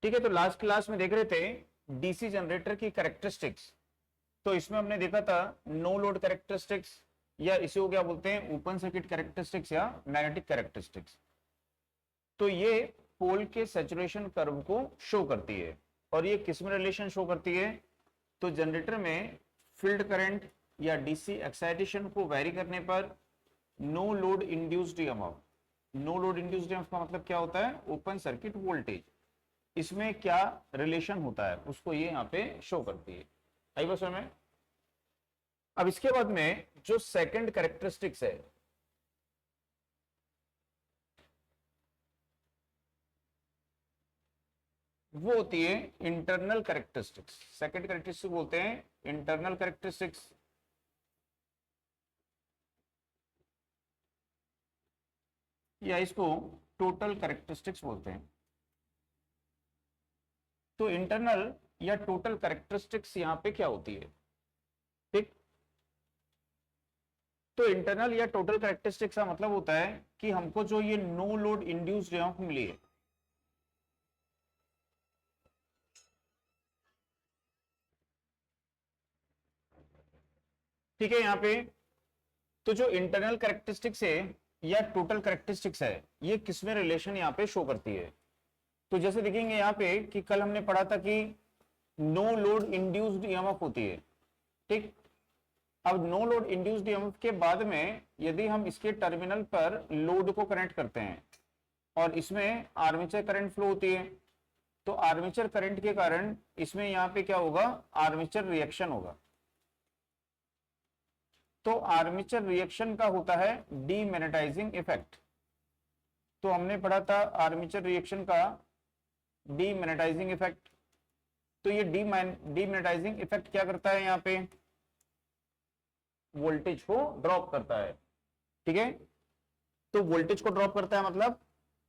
ठीक है, तो लास्ट क्लास में देख रहे थे डीसी जनरेटर की कैरेक्टरिस्टिक्स। तो इसमें हमने देखा था नो लोड कैरेक्टरिस्टिक्स, या इसे को क्या बोलते हैं, ओपन सर्किट कैरेक्टरिस्टिक्स या मैग्नेटिक कैरेक्टरिस्टिक्स। तो ये पोल के सैचुरेशन कर्व को शो करती है। और ये किस में रिलेशन शो करती है, तो जनरेटर में फील्ड करंट या डीसी एक्साइटेशन को वेरी करने पर no load induced EMF. No load induced EMF का मतलब क्या होता है, ओपन सर्किट वोल्टेज। इसमें क्या रिलेशन होता है उसको ये यहां पे शो करती है। आई बस में। अब इसके बाद में जो सेकंड कैरेक्टरिस्टिक्स है, वो होती है इंटरनल कैरेक्टरिस्टिक्स। सेकंड कैरेक्टरिस्टिक बोलते हैं इंटरनल कैरेक्टरिस्टिक्स, या इसको टोटल कैरेक्टरिस्टिक्स बोलते हैं। तो इंटरनल या टोटल कैरेक्टरिस्टिक्स यहां पे क्या होती है, ठीक। तो इंटरनल या टोटल कैरेक्टरिस्टिक्स का मतलब होता है कि हमको जो ये नो लोड इंड्यूस्ड ईएमएफ मिली है, ठीक है यहां पे। तो जो इंटरनल कैरेक्टरिस्टिक्स है या टोटल कैरेक्टरिस्टिक्स है, ये किसमें रिलेशन यहां पे शो करती है। तो जैसे देखेंगे यहां पे कि कल हमने पढ़ा था कि नो लोड इंड्यूस्ड ईएमएफ होती है, ठीक। अब नो लोड इंड्यूस्ड ईएमएफ के बाद में यदि हम इसके टर्मिनल पर लोड को कनेक्ट करते हैं और इसमें आर्मेचर करंट फ्लो होती है, तो आर्मेचर करंट के कारण इसमें यहां पे क्या होगा, आर्मेचर रिएक्शन होगा। तो आर्मेचर रिएक्शन का होता है डीमैग्नेटाइजिंग इफेक्ट। तो हमने पढ़ा था आर्मेचर रिएक्शन का डीमैग्नेटाइजिंग इफेक्ट। तो ये डीमैग्नेटाइजिंग इफेक्ट क्या करता है, यहां पे वोल्टेज को ड्रॉप करता है, ठीक है। तो वोल्टेज को ड्रॉप करता है मतलब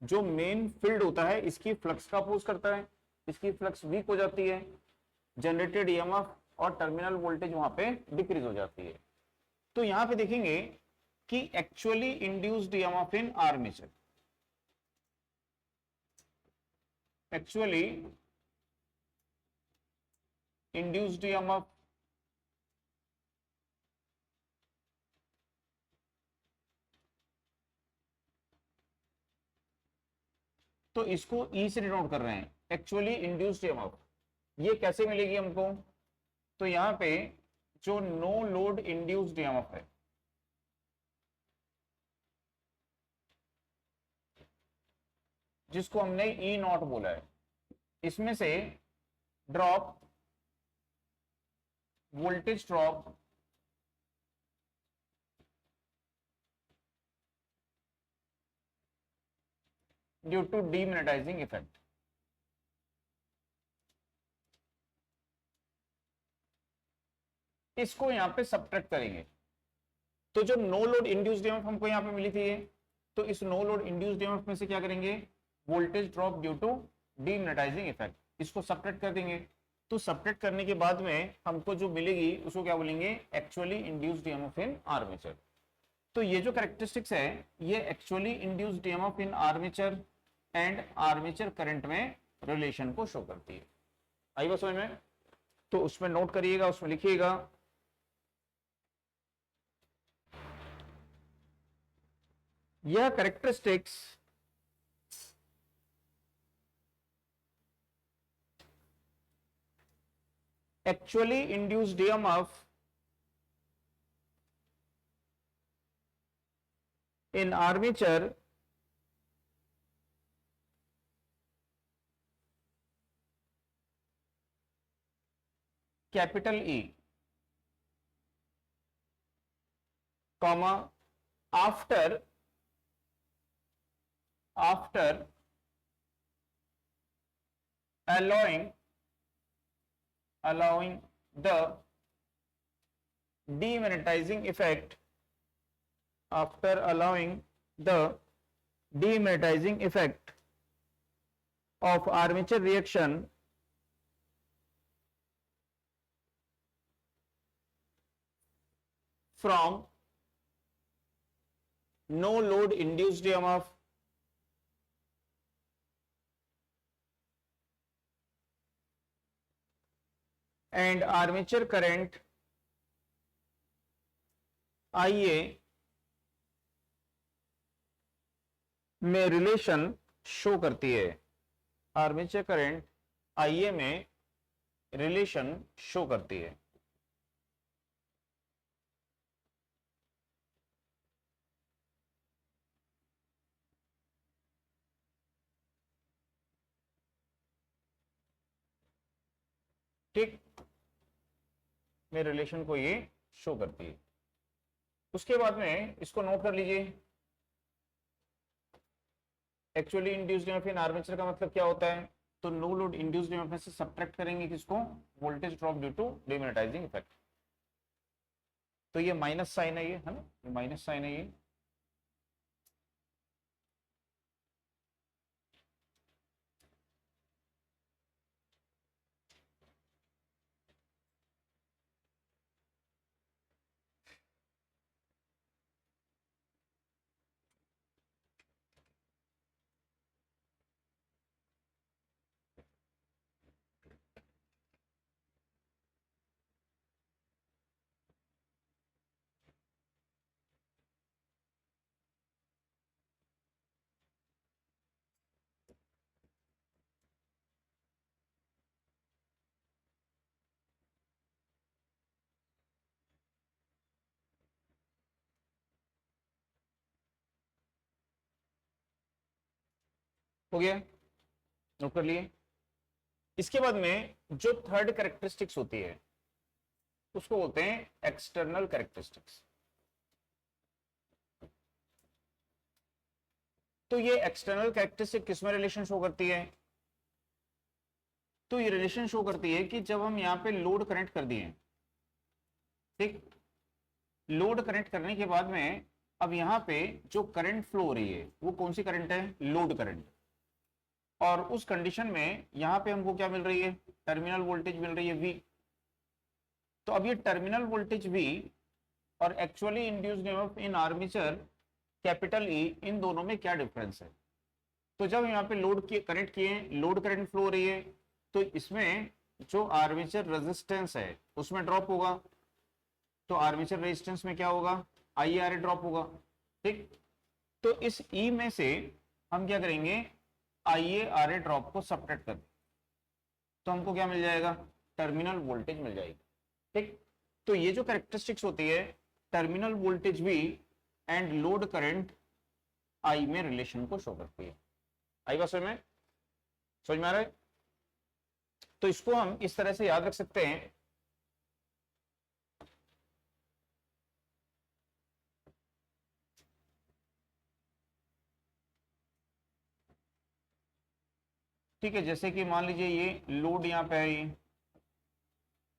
जो मेन फील्ड होता है इसकी फ्लक्स का अपोज करता है, इसकी फ्लक्स वीक हो जाती है, जनरेटेड ईएमएफ और टर्मिनल वोल्टेज वहां पे डिक्रीज हो जाती है। तो यहां पे देखेंगे कि actually induced EMF in armature, actually induced EMF तो इसको ई से डिनोट कर रहे हैं, एक्चुअली इंड्यूस्ड ईएमएफ। ये कैसे मिलेगी हमको, तो यहां पे जो नो लोड इंड्यूस्ड ईएमएफ है, जिसको हमने ई नॉट बोला है, इसमें से drop, voltage drop due to demagnetizing effect. इसको यहां पे सब्ट्रैक्ट करेंगे। तो जो नो लोड इंड्यूस्ड ईएमएफ हमको यहां पे मिली थी, तो इस नो लोड इंड्यूस्ड ईएमएफ में से क्या करेंगे, voltage drop due to demagnetizing effect, इसको सब्ट्रैक्ट कर देंगे। तो सब्ट्रैक्ट करने के बाद में हमको जो मिलेगी उसको क्या बोलेंगे, actually induced EMF in armature. तो ये जो कैरेक्टरिस्टिक्स है ये actually induced EMF in armature and armature current में रिलेशन को शो करती है। आई बस समझ में। तो उसमें नोट करिएगा, उसमें लिखिएगा यह characteristics actually induced EMF in armature capital E, comma after allowing the demagnetizing effect, after allowing the demagnetizing effect of armature reaction from no load induced EMF and armature current IA में relation show करती है, armature current IA में relation show करती है। ठीक, में relation को ये शो करती है। उसके बाद में इसको नोट कर लीजिए, actually induced EMF in armature का मतलब क्या होता है, तो नो लोड इंड्यूस्ड ईएमएफ में से सब्ट्रैक्ट करेंगे किसको, voltage drop due to demagnetizing effect. तो ये माइनस साइन है, ये है ना, माइनस साइन है ये। हो गया, नोट कर लिए। इसके बाद में जो थर्ड कैरेक्टरिस्टिक्स होती है उसको बोलते हैं एक्सटर्नल कैरेक्टरिस्टिक्स। तो ये एक्सटर्नल कैरेक्टरिस्टिक किसमें रिलेशन शो करती है, तो ये रिलेशन शो करती है कि जब हम यहाँ पे लोड कनेक्ट कर दिए, ठीक, लोड कनेक्ट करने के बाद में अब यहाँ पे जो करंट फ्लो हो रही है वो कौन सी करंट है, लोड करंट। और उस कंडीशन में यहाँ पे हमको क्या मिल रही है, टर्मिनल वोल्टेज मिल रही है V। तो अब ये टर्मिनल वोल्टेज V और actually induced EMF in armature capital E, इन दोनों में क्या डिफरेंस है। तो जब यहाँ पे लोड कनेक्ट किए, लोड करंट फ्लो हो रही है, तो इसमें जो आर्मेचर रेजिस्टेंस है उसमें ड्रॉप होगा, तो आर्मेचर रेजिस्टेंस में क्या होगा, IARA ड्रॉप होगा। ठीक, तो इस E में से हम क्या करेंगे, IARA ड्रॉप को सब्ट्रैक्ट कर, तो हमको क्या मिल जाएगा, टर्मिनल वोल्टेज मिल जाएगी। ठीक, तो ये जो कैरेक्टरिस्टिक्स होती है, टर्मिनल वोल्टेज भी एंड लोड करंट I में रिलेशन को शो करती है। आई बात समझ में आ रहा है। तो इसको हम इस तरह से याद रख सकते हैं, ठीक है, जैसे कि मान लीजिए ये लोड यहाँ पे है ये,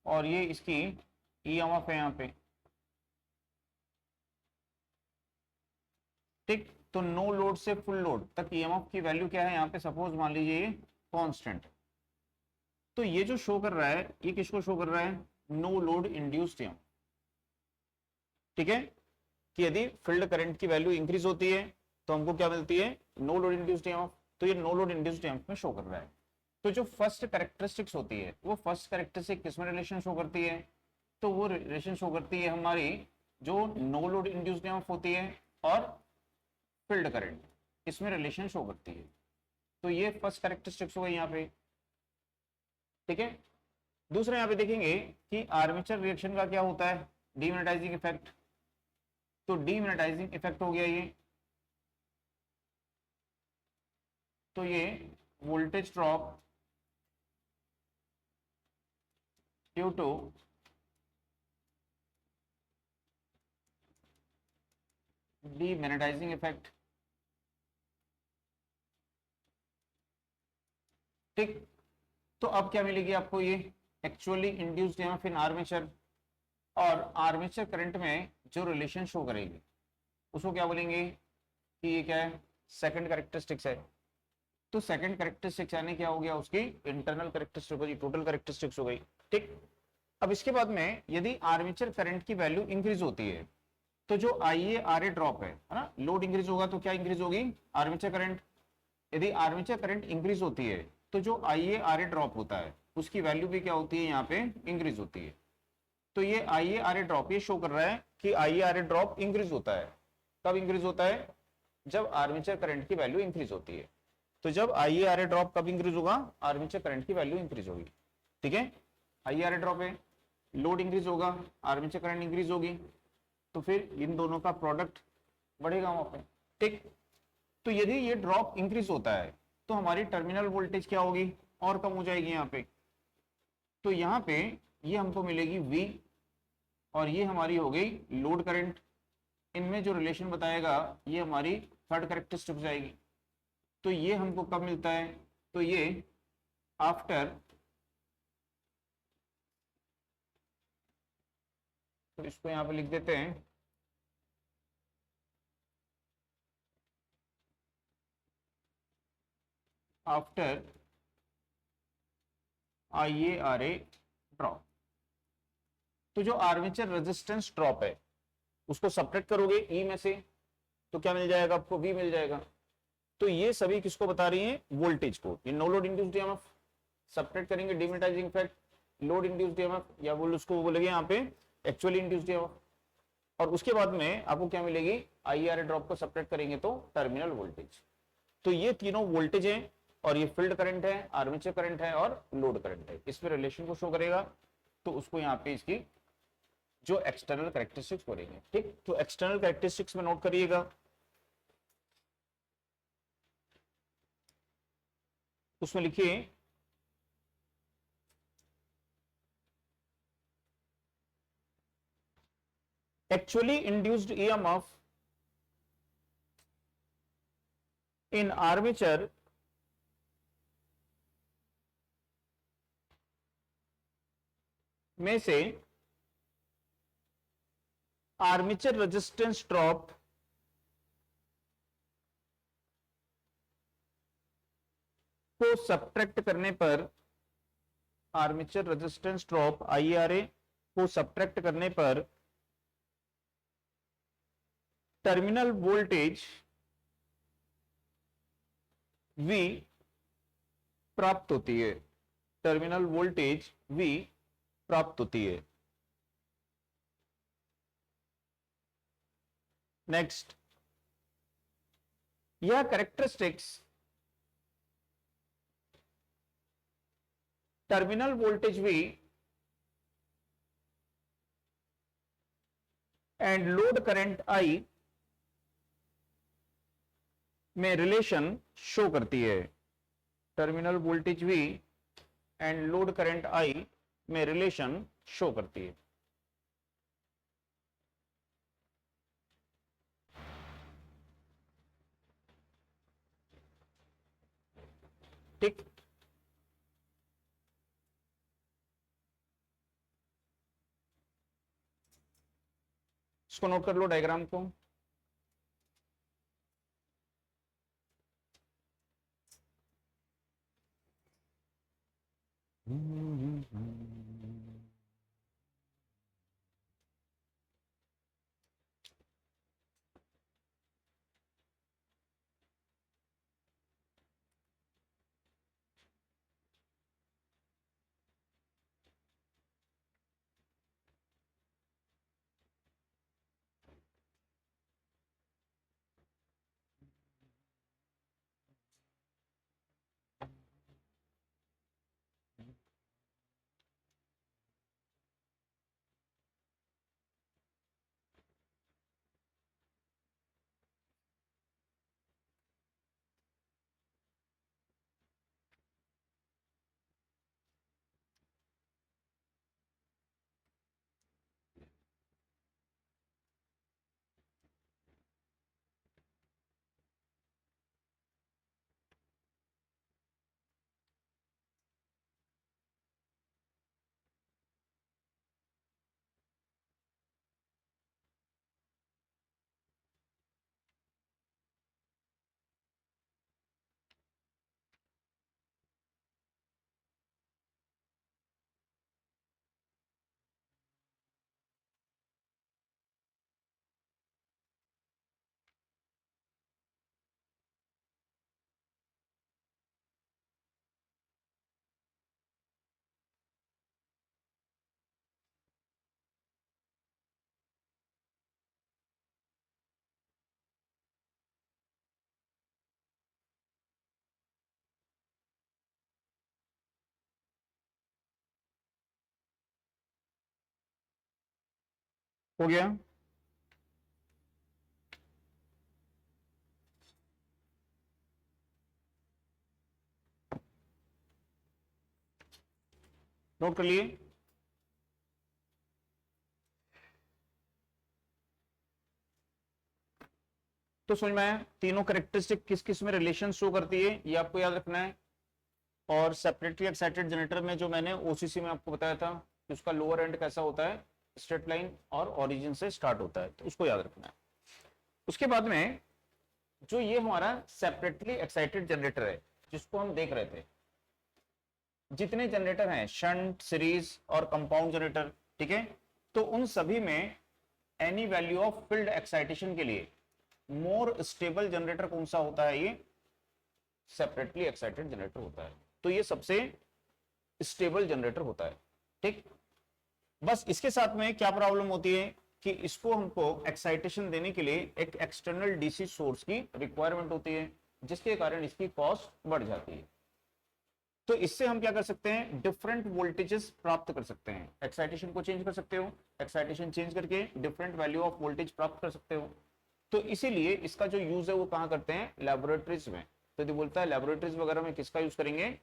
और ये इसकी EMF है यहाँ पे। ठीक, तो नो लोड से फुल लोड तक EMF की वैल्यू क्या है यहाँ पे, सपोज मान लीजिए ये कांस्टेंट। तो ये जो शो कर रहा है ये किसको शो कर रहा है, नो लोड इंड्यूस्ड EMF। ठीक है, कि यदि फील्ड करंट की वैल्यू इंक्रीज होती है तो हमको क्या मिलती है, नो लोड इंड्यूस्ड EMF। तो ये नो लोड इंड्यूस्ड EMF में शो कर रहा है। तो जो फर्स्ट कैरेक्टरिस्टिक्स होती है वो फर्स्ट कैरेक्टरिस्टिक किसमें रिलेशन शो करती है, तो वो रिलेशन शो करती है हमारी जो नो लोड इंड्यूस्ड EMF होती है और फील्ड करंट, इसमें रिलेशन शो करती है। तो ये फर्स्ट कैरेक्टरिस्टिक्स हो गई यहाँ पे। ठीक है, दूसरा यहाँ पे देखेंगे कि आर्मेचर रिएक्शन का क्या होता है, डीमैग्नेटाइजिंग इफेक्ट। तो डीमैग्नेटाइजिंग इफेक्ट हो गया ये, तो ये voltage drop due to demagnetizing effect. ठीक, तो अब क्या मिलेगी आपको, ये actually induced EMF in armature, और आर्मेचर करंट में जो रिलेशन शो करेगी उसको क्या बोलेंगे कि ये क्या है, सेकंड कैरेक्टरिस्टिक्स है। तो सेकंड कैरेक्टरिस्टिक्स यानी क्या हो गया, उसकी इंटरनल कैरेक्टरिस्टिक हो गई, टोटल कैरेक्टरिस्टिक्स हो गई। ठीक, अब इसके बाद में यदि आर्मेचर करंट की वैल्यू इंक्रीज होती है तो जो IARA ड्रॉप है ना, लोड इंक्रीज होगा तो क्या इंक्रीज होगी, आर्मेचर करंट। यदि आर्मेचर करंट इंक्रीज होती है तो जो IARA ड्रॉप होता है उसकी वैल्यू भी क्या होती है यहाँ पे इंक्रीज होती है। तो ये I A R A drop ये शो कर रहा है कि आई ए आर ए ड्रॉप इंक्रीज होता है। कब इंक्रीज होता है? जब आर्मेचर करंट की वैल्यू इंक्रीज होती है। तो जब I A R A drop कब इंक्रीज होगा? आर्मेचर करंट की वैल्यू इंक्रीज होगी। ठीक है, I A R A drop है, लोड इंक्रीज होगा, आर्मेचर करंट इंक्रीज होगी, तो फिर इन दोनों का प्रोडक्ट बढ़ेगा वहां पे। ठीक, तो यदि ये ड्रॉप इंक्रीज होता है तो हमारी टर्मिनल वोल्टेज क्या होगी? और कम हो जाएगी यहाँ पे। तो यहाँ पे ये हमको मिलेगी V और ये हमारी हो गई लोड करंट। इनमें जो रिलेशन बताएगा ये हमारी थर्ड कैरेक्टरिस्टिक हो जाएगी। तो ये हमको कब मिलता है? तो ये आफ्टर, तो इसको यहाँ पे लिख देते हैं after I A R A drop. तो जो आर्मेचर रेजिस्टेंस ड्रॉप है उसको सब्ट्रैक्ट करोगे ई में से तो क्या मिल जाएगा आपको? वी मिल जाएगा। तो ये सभी किसको बता रही है? वोल्टेज को। ये no load induced EMF, subtract करेंगे demagnetising effect, load induced EMF, या बोल उसको बोलेंगे यहाँ पे एक्चुअली इंड्यूस्ड ईएमएफ। और उसके बाद में आपको क्या मिलेगी? आईआरए ड्रॉप को सब्ट्रैक्ट करेंगे तो टर्मिनल वोल्टेज। तो ये तीनों वोल्टेज है और ये फील्ड करंट है, आर्मेचर करंट है और लोड करंट है। इसमें रिलेशन को शो करेगा। तो उसको यहाँ पे इसकी जो एक्सटर्नल कैरेक्टरिस्टिक्स करेंगे। ठीक, तो एक्सटर्नल कैरेक्टरिस्टिक्स में नोट करिएगा। उसमें लिखिए actually induced EMF in armature में से आर्मेचर रेजिस्टेंस ड्रॉप को सब्ट्रैक्ट करने पर, आर्मेचर रेजिस्टेंस ड्रॉप आईआरए को सब्ट्रैक्ट करने पर टर्मिनल वोल्टेज V प्राप्त होती है। टर्मिनल वोल्टेज V प्राप्त होती है। नेक्स्ट, यह characteristics terminal voltage V and load current I में रिलेशन शो करती है। Terminal voltage V and load current I में रिलेशन शो करती है। ठीक, इसको नोट कर लो डायग्राम को। हो गया। नोट कर लिए। तो समझ में आया तीनों कैरेक्टरिस्टिक किस किस में रिलेशन शो करती है, ये आपको याद रखना है। और सेपरेटली एक्साइटेड जनरेटर में जो मैंने ओसीसी में आपको बताया था कि उसका लोअर एंड कैसा होता है, स्ट्रेट लाइन और ओरिजिन से स्टार्ट होता है, तो उसको याद रखना है। उसके बाद में जो ये हमारा सेपरेटली एक्साइटेड जनरेटर है जिसको हम देख रहे थे, जितने जनरेटर हैं शंट, सीरीज और कंपाउंड जनरेटर, ठीक है, तो उन सभी में any value of field excitation के लिए मोर स्टेबल जनरेटर कौन सा होता है, ये सेपरेटली एक्साइटेड जनरेटर होता है। तो ये सबसे स्टेबल जनरेटर होता है, ठीक। बस इसके साथ में क्या प्रॉब्लम होती है कि इसको हमको एक्साइटेशन देने के लिए एक एक्सटर्नल डीसी सोर्स की रिक्वायरमेंट होती है, जिसके कारण इसकी कॉस्ट बढ़ जाती है। तो इससे हम क्या कर सकते हैं, डिफरेंट वोल्टेजेस प्राप्त कर सकते हैं। एक्साइटेशन को चेंज कर सकते हो, एक्साइटेशन चेंज करके डिफरेंट वैल्यू ऑफ वोल्टेज प्राप्त कर सकते हो। तो इसीलिए इसका जो यूज है वो कहां करते हैं, लैबोरेटरीज में। तो यदि बोलता है लैबोरेटरीज वगैरह में किसका यूज करेंगे,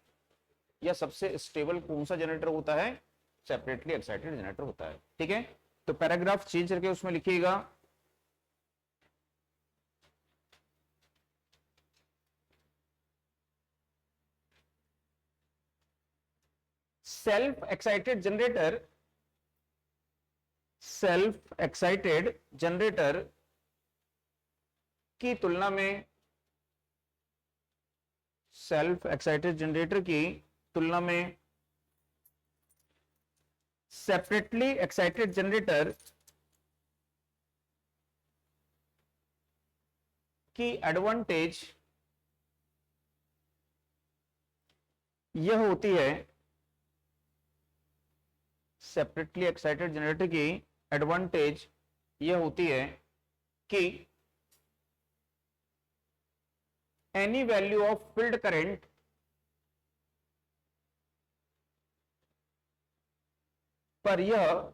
या सबसे स्टेबल कौन सा जनरेटर होता है, सेपरेटली एक्साइटेड जनरेटर होता है, ठीक है। तो पैराग्राफ चेंज करके उसमें लिखिएगा self excited generator, self excited generator की तुलना में, सेल्फ एक्साइटेड जनरेटर की तुलना में सेपरेटली एक्साइटेड जनरेटर की एडवांटेज यह होती है, सेपरेटली एक्साइटेड जनरेटर की एडवांटेज यह होती है कि any value of field current पर यह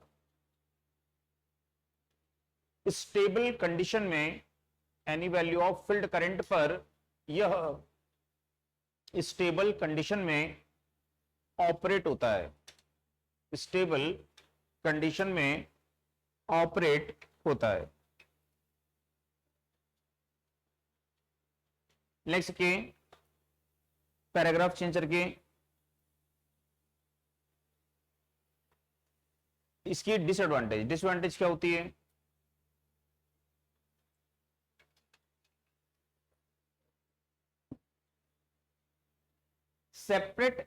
स्टेबल कंडीशन में, any value of field current पर यह स्टेबल कंडीशन में ऑपरेट होता है, स्टेबल कंडीशन में ऑपरेट होता है। नेक्स्ट के पैराग्राफ चेंज करके इसकी डिसएडवांटेज, डिसएडवांटेज क्या होती है, सेपरेट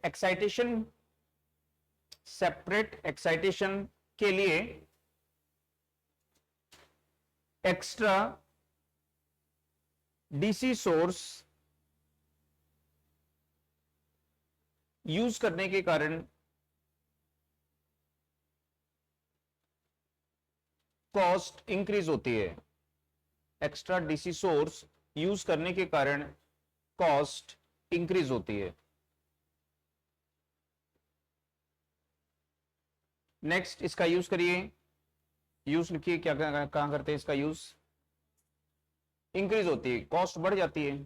एक्साइटेशन के लिए एक्स्ट्रा डीसी सोर्स यूज करने के कारण कॉस्ट इंक्रीज होती है। एक्स्ट्रा डीसी सोर्स यूज करने के कारण कॉस्ट इंक्रीज होती है। नेक्स्ट इसका यूज करिए, यूज लिखिए, क्या कहां करते हैं इसका यूज, इंक्रीज होती है, कॉस्ट बढ़ जाती है।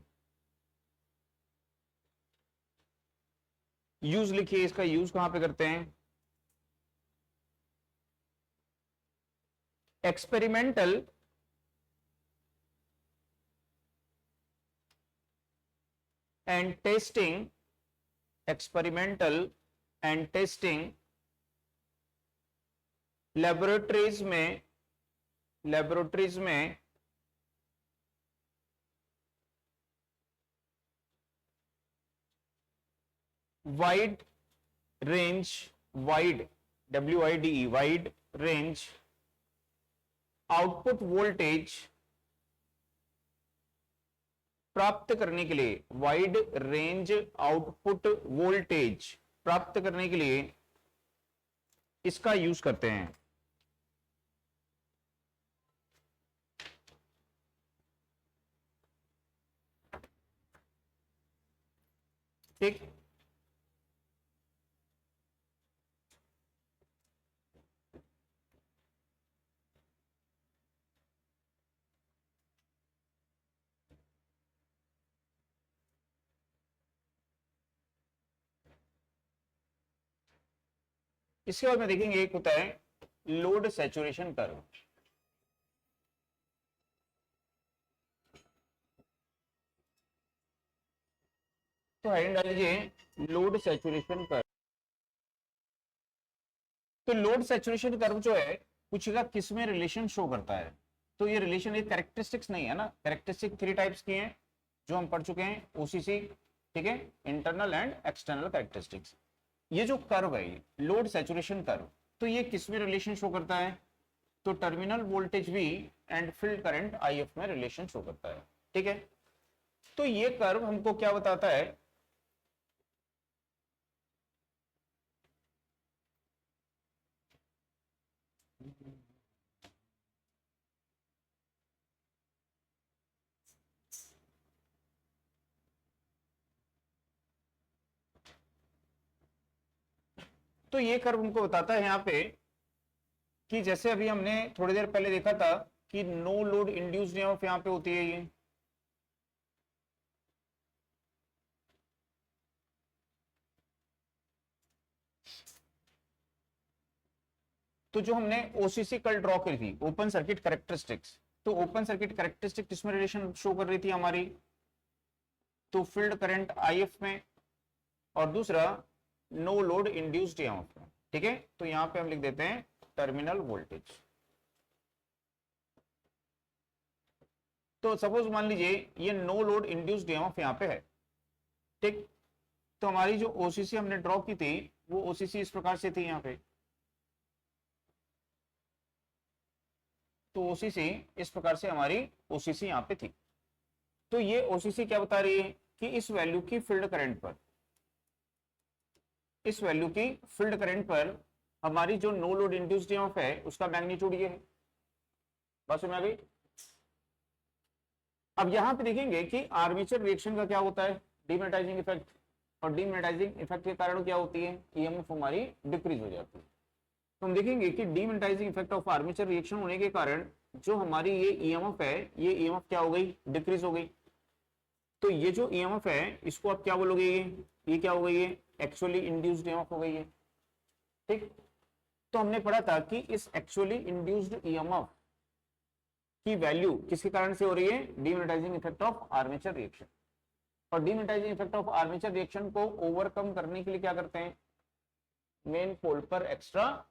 यूज लिखिए, इसका यूज कहां पे करते हैं, experimental and testing, experimental and testing laboratories में wide range, wide WIDE, wide range output voltage प्राप्त करने के लिए, वाइड रेंज आउटपुट वोल्टेज प्राप्त करने के लिए इसका यूज करते हैं। ठीक, इसके बाद में देखेंगे एक होता है लोड सैचुरेशन कर्व। तो हेडिंग डाल लीजिए लोड सैचुरेशन कर्व। तो लोड सैचुरेशन कर्व जो है पूछेगा किस में रिलेशन शो करता है। तो ये रिलेशन एक कैरेक्टरिस्टिक्स नहीं है ना, कैरेक्टरिस्टिक 3 टाइप्स की हैं जो हम पढ़ चुके हैं, ओसीसी, ठीक है, इंटरनल एंड एक्सटर्नल कैरेक्टरिस्टिक्स। ये जो कर्व है लोड सैचुरेशन कर्व, तो ये किस में रिलेशन शो करता है, तो terminal voltage V and field current I F में रिलेशन शो करता है, ठीक है। तो ये कर्व हमको क्या बताता है, तो ये कर्व हमको बताता है यहाँ पे कि जैसे अभी हमने थोड़ी देर पहले देखा था कि नो लोड इंड्यूस्ड ईएमएफ यहाँ पे होती है ये, तो जो हमने ओसीसी कल ड्रॉ करी थी ओपन सर्किट कैरेक्टरिस्टिक्स, तो ओपन सर्किट कैरेक्टरिस्टिक किसमें रिलेशन शो कर रही थी हमारी, तो फील्ड करंट आईएफ में, और दूसरा नो लोड इंड्यूस्ड ईएमएफ में, ठीक है। तो यहां पे हम लिख देते हैं टर्मिनल वोल्टेज। तो सपोज मान लीजिए ये नो लोड इंड्यूस्ड ईएमएफ यहां पे है, ठीक। तो हमारी जो ओसीसी हमने ड्रॉ की थी वो ओसीसी इस प्रकार से थी यहाँ पे, तो ओसीसी इस प्रकार से हमारी ओसीसी यहाँ पे थी। तो ये ओसीसी क्या बता रही है कि इस वैल्यू की फील्ड करंट पर, इस वैल्यू की फील्ड करंट पर हमारी जो नो लोड इंड्यूस्ड ईएमएफ है उसका मैग्नीट्यूड ये है। बस में आ गई। अब यहां पे देखेंगे कि आर्मेचर रिएक्शन का क्या होता है, डीमैग्नेटाइजिंग इफेक्ट, और डीमैग्नेटाइजिंग इफेक्ट के कारण क्या होती है, ईएमएफ हमारी डिक्रीज हो जाती है। तो हम देखेंगे कि demagnetising effect of armature reaction होने के कारण जो हमारी ये ईएमएफ है, ये ईएमएफ क्या हो गई, डिक्रीज हो गई। तो ये जो ईएमएफ है इसको आप क्या बोलोगे, ये क्या हो गई है, एक्चुअली इंड्यूस्ड ईएमएफ हो गई है, ठीक। तो हमने पढ़ा था कि इस एक्चुअली इंड्यूस्ड ईएमएफ की वैल्यू किसके कारण से हो रही है, demagnetising effect of armature reaction. और demagnetising effect of armature reaction को ओवरकम करने के लिए क्या करते हैं, मेन पोल पर एक्स्ट्रा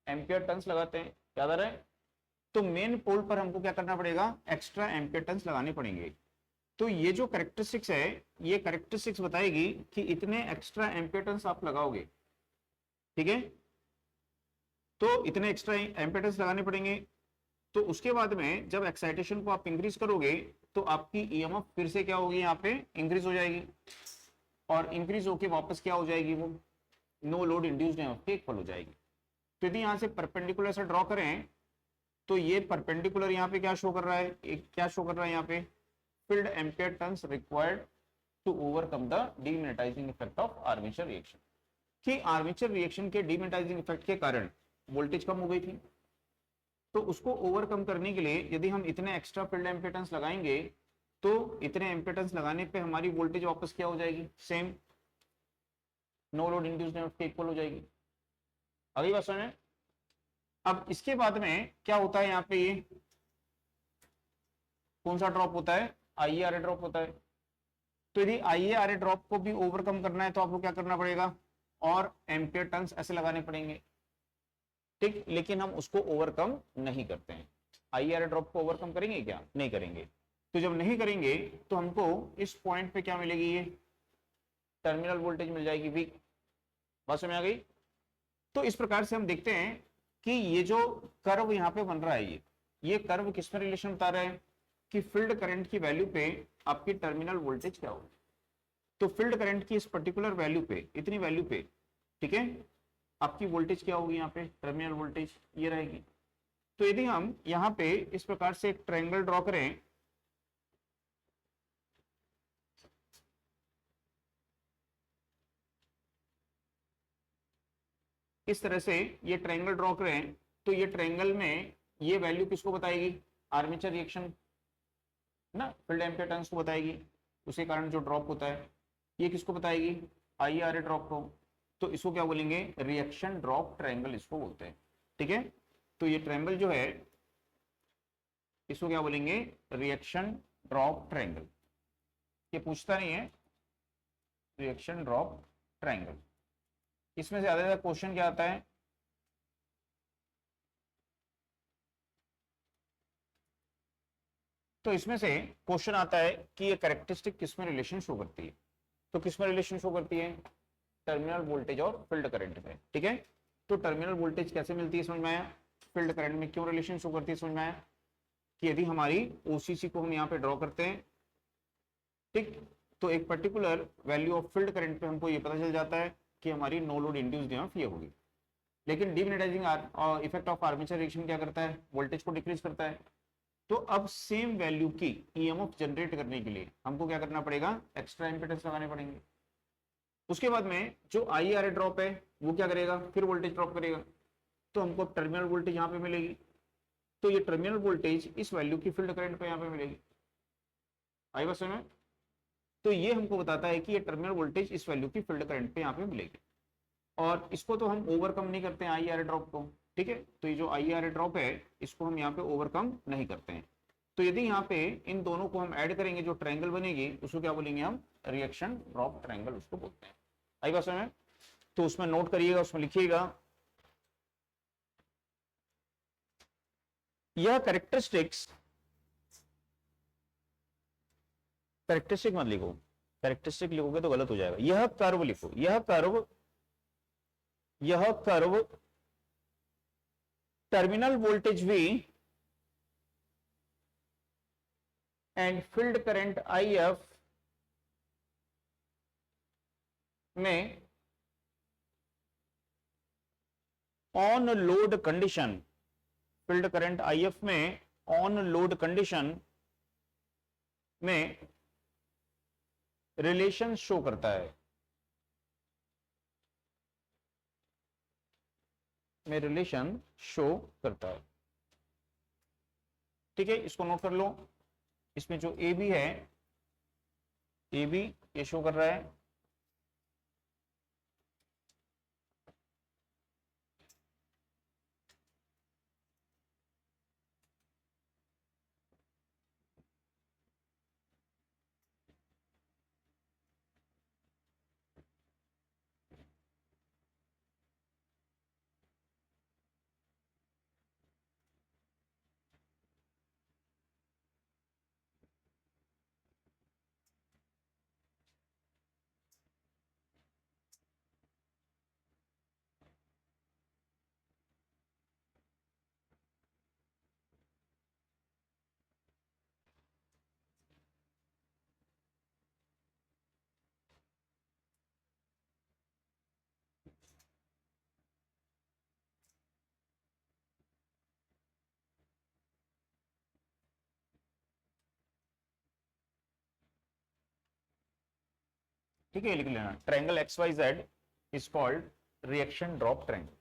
एम्पियर टर्न्स लगाते हैं, याद आ रहा है। तो मेन पोल पर हमको क्या करना पड़ेगा, एक्स्ट्रा एम्पियर टर्न्स लगाने पड़ेंगे। तो ये जो कैरेक्टरिस्टिक्स है, ये कैरेक्टरिस्टिक्स बताएगी कि इतने एक्स्ट्रा एम्पियर टर्न्स आप लगाओगे, ठीक है। तो इतने एक्स्ट्रा एम्पियर टर्न्स लगाने पड़ेंगे। तो उसके बाद में जब एक्साइटेशन को आप इंक्रीज करोगे तो आपकी ईएमएफ फिर से क्या होगी, यहाँ पे इंक्रीज हो जाएगी, और इंक्रीज होके वापस क्या हो जाएगी, वो नो लोड इंड्यूस्ड ईएमएफ के इक्वल हो जाएगी। तो यदि यहाँ से परपेंडिकुलर से ड्रॉ करें तो ये परपेंडिकुलर यहाँ पे क्या शो कर रहा है, क्या शो कर रहा है यहाँ पे, field ampere turns required to overcome the demagnetizing effect of armature reaction. कि आर्मेचर रिएक्शन के डीमैग्नेटाइजिंग इफेक्ट के कारण वोल्टेज कम हो गई थी, तो उसको ओवरकम करने के लिए यदि हम इतने एक्स्ट्रा फील्ड एम्पियडेंस लगाएंगे तो इतने एम्पियडेंस लगाने पे हमारी वोल्टेज वापस क्या हो जाएगी, same no load induced EMF के इक्वल हो जाएगी। अगली बात सुने। अब इसके बाद में क्या होता है, यहाँ पे ये कौन सा ड्रॉप होता है, आईएआरए ड्रॉप होता है। तो यदि आईएआरए ड्रॉप को भी ओवरकम करना है तो आपको क्या करना पड़ेगा, और एम्पियर टर्न्स ऐसे लगाने पड़ेंगे, ठीक। लेकिन हम उसको ओवरकम नहीं करते हैं, आईआरए ड्रॉप को ओवरकम करेंगे क्या, नहीं करेंगे। तो जब नहीं करेंगे तो हमको इस पॉइंट पे क्या मिलेगी, ये टर्मिनल वोल्टेज मिल जाएगी वी। बात समझ आ गई। तो इस प्रकार से हम देखते हैं कि ये जो कर्व यहाँ पे बन रहा है, ये कर्व किस में रिलेशन बता रहा है कि फील्ड करंट की वैल्यू पे आपकी टर्मिनल वोल्टेज क्या होगी। तो फील्ड करंट की इस पर्टिकुलर वैल्यू पे, इतनी वैल्यू पे, ठीक है, आपकी वोल्टेज क्या होगी, यहाँ पे टर्मिनल वोल्टेज ये रहेगी। तो यदि हम यहाँ पे इस प्रकार से एक ट्रायंगल ड्रॉ करें, इस तरह से ये ट्रायंगल ड्रॉ करें, तो ये ट्रायंगल में ये वैल्यू किसको बताएगी, आर्मेचर रिएक्शन ना, फील्ड एम्पियर टर्न्स को बताएगी, उसी कारण जो ड्रॉप होता है। ये किसको बताएगी, आईआरए ड्रॉप को। तो इसको क्या बोलेंगे, रिएक्शन ड्रॉप ट्रायंगल इसको बोलते हैं। ठीक है, तो ये ट्रायंगल जो है इसको क्या बोलेंगे, रिएक्शन ड्रॉप ट्रायंगल। ये पूछता नहीं है, रिएक्शन ड्रॉप ट्रायंगल। इसमें से ज्यादा क्वेश्चन क्या आता है, तो इसमें से क्वेश्चन आता है कि ये कैरेक्टरिस्टिक किसमें रिलेशन शो करती है। तो किसमें रिलेशन शो करती है, टर्मिनल वोल्टेज और फील्ड करंट में। ठीक है, तो टर्मिनल वोल्टेज कैसे मिलती है समझ में आया, फील्ड करंट में क्यों रिलेशन शो करती है समझ में आया, कि यदि हमारी ओसीसी को हम यहाँ पे ड्रॉ करते हैं, ठीक, तो एक particular value of field current पे हमको ये पता चल जाता है कि हमारी नो लोड इंड्यूस्ड ईएमएफ ये होगी। लेकिन demagnetising effect of armature reaction क्या करता है, वोल्टेज को डिक्रीज करता है। तो अब सेम वैल्यू की ईएमएफ जनरेट करने के लिए हमको क्या करना पड़ेगा, एक्स्ट्रा इंपेडेंस लगाने पड़ेंगे। उसके बाद में जो IR ड्रॉप है वो क्या करेगा, फिर वोल्टेज ड्रॉप करेगा, तो हमको टर्मिनल वोल्टेज यहाँ पे मिलेगी। तो ये टर्मिनल वोल्टेज इस वैल्यू की फील्ड करंट पे यहाँ पे मिलेगी। आई बात समझ में, तो ये हमको बताता है कि ये टर्मिनल वोल्टेज इस वैल्यू की फील्ड करंट पे यहाँ पे मिलेगी। और इसको तो हम ओवरकम नहीं करते हैं IR ड्रॉप को। ठीक है, तो ये जो IR ड्रॉप है इसको हम यहाँ पे ओवरकम नहीं करते हैं। तो यदि यहाँ पे इन दोनों को हम ऐड करेंगे, जो ट्रायंगल बनेगी उसको क्या बोलेंगे हम, रिएक्शन ड्रॉप ट्रायंगल उसको बोलते हैं। आई बात समझ में, तो उसमें नोट करिएगा, उसमें लिखिएगा यह कैरेक्टरिस्टिक्स, कैरेक्टरिस्टिक मत लिखो, कैरेक्टरिस्टिक लिखोगे तो गलत हो जाएगा, यह कर्व लिखो, यह कर्व, यह curve terminal voltage V and field current IF में on load condition, field current IF में ऑन लोड कंडीशन में रिलेशन शो करता है, में रिलेशन शो करता है। ठीक है, इसको नोट कर लो। इसमें जो AB है, AB ये शो कर रहा है ठीक है, लिख लेना, triangle XYZ is called reaction drop triangle.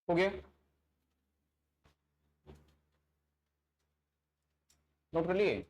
हो गया, नोट कर लिए।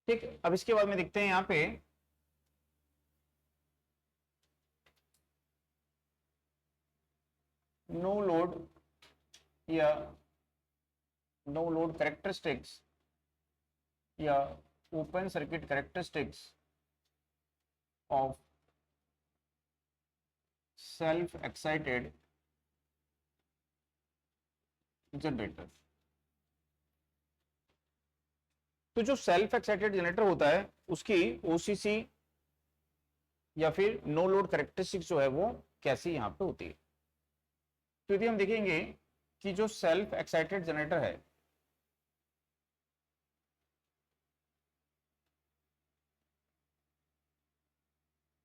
ठीक, अब इसके बाद में देखते हैं यहाँ पे नो लोड या नो लोड कैरेक्टरिस्टिक्स या open circuit characteristics of self excited generator. तो जो सेल्फ एक्साइटेड जनरेटर होता है उसकी ओसीसी या फिर नो लोड कैरेक्टरिस्टिक्स जो है वो कैसी यहाँ पे होती है। तो यदि हम देखेंगे कि जो सेल्फ एक्साइटेड जनरेटर है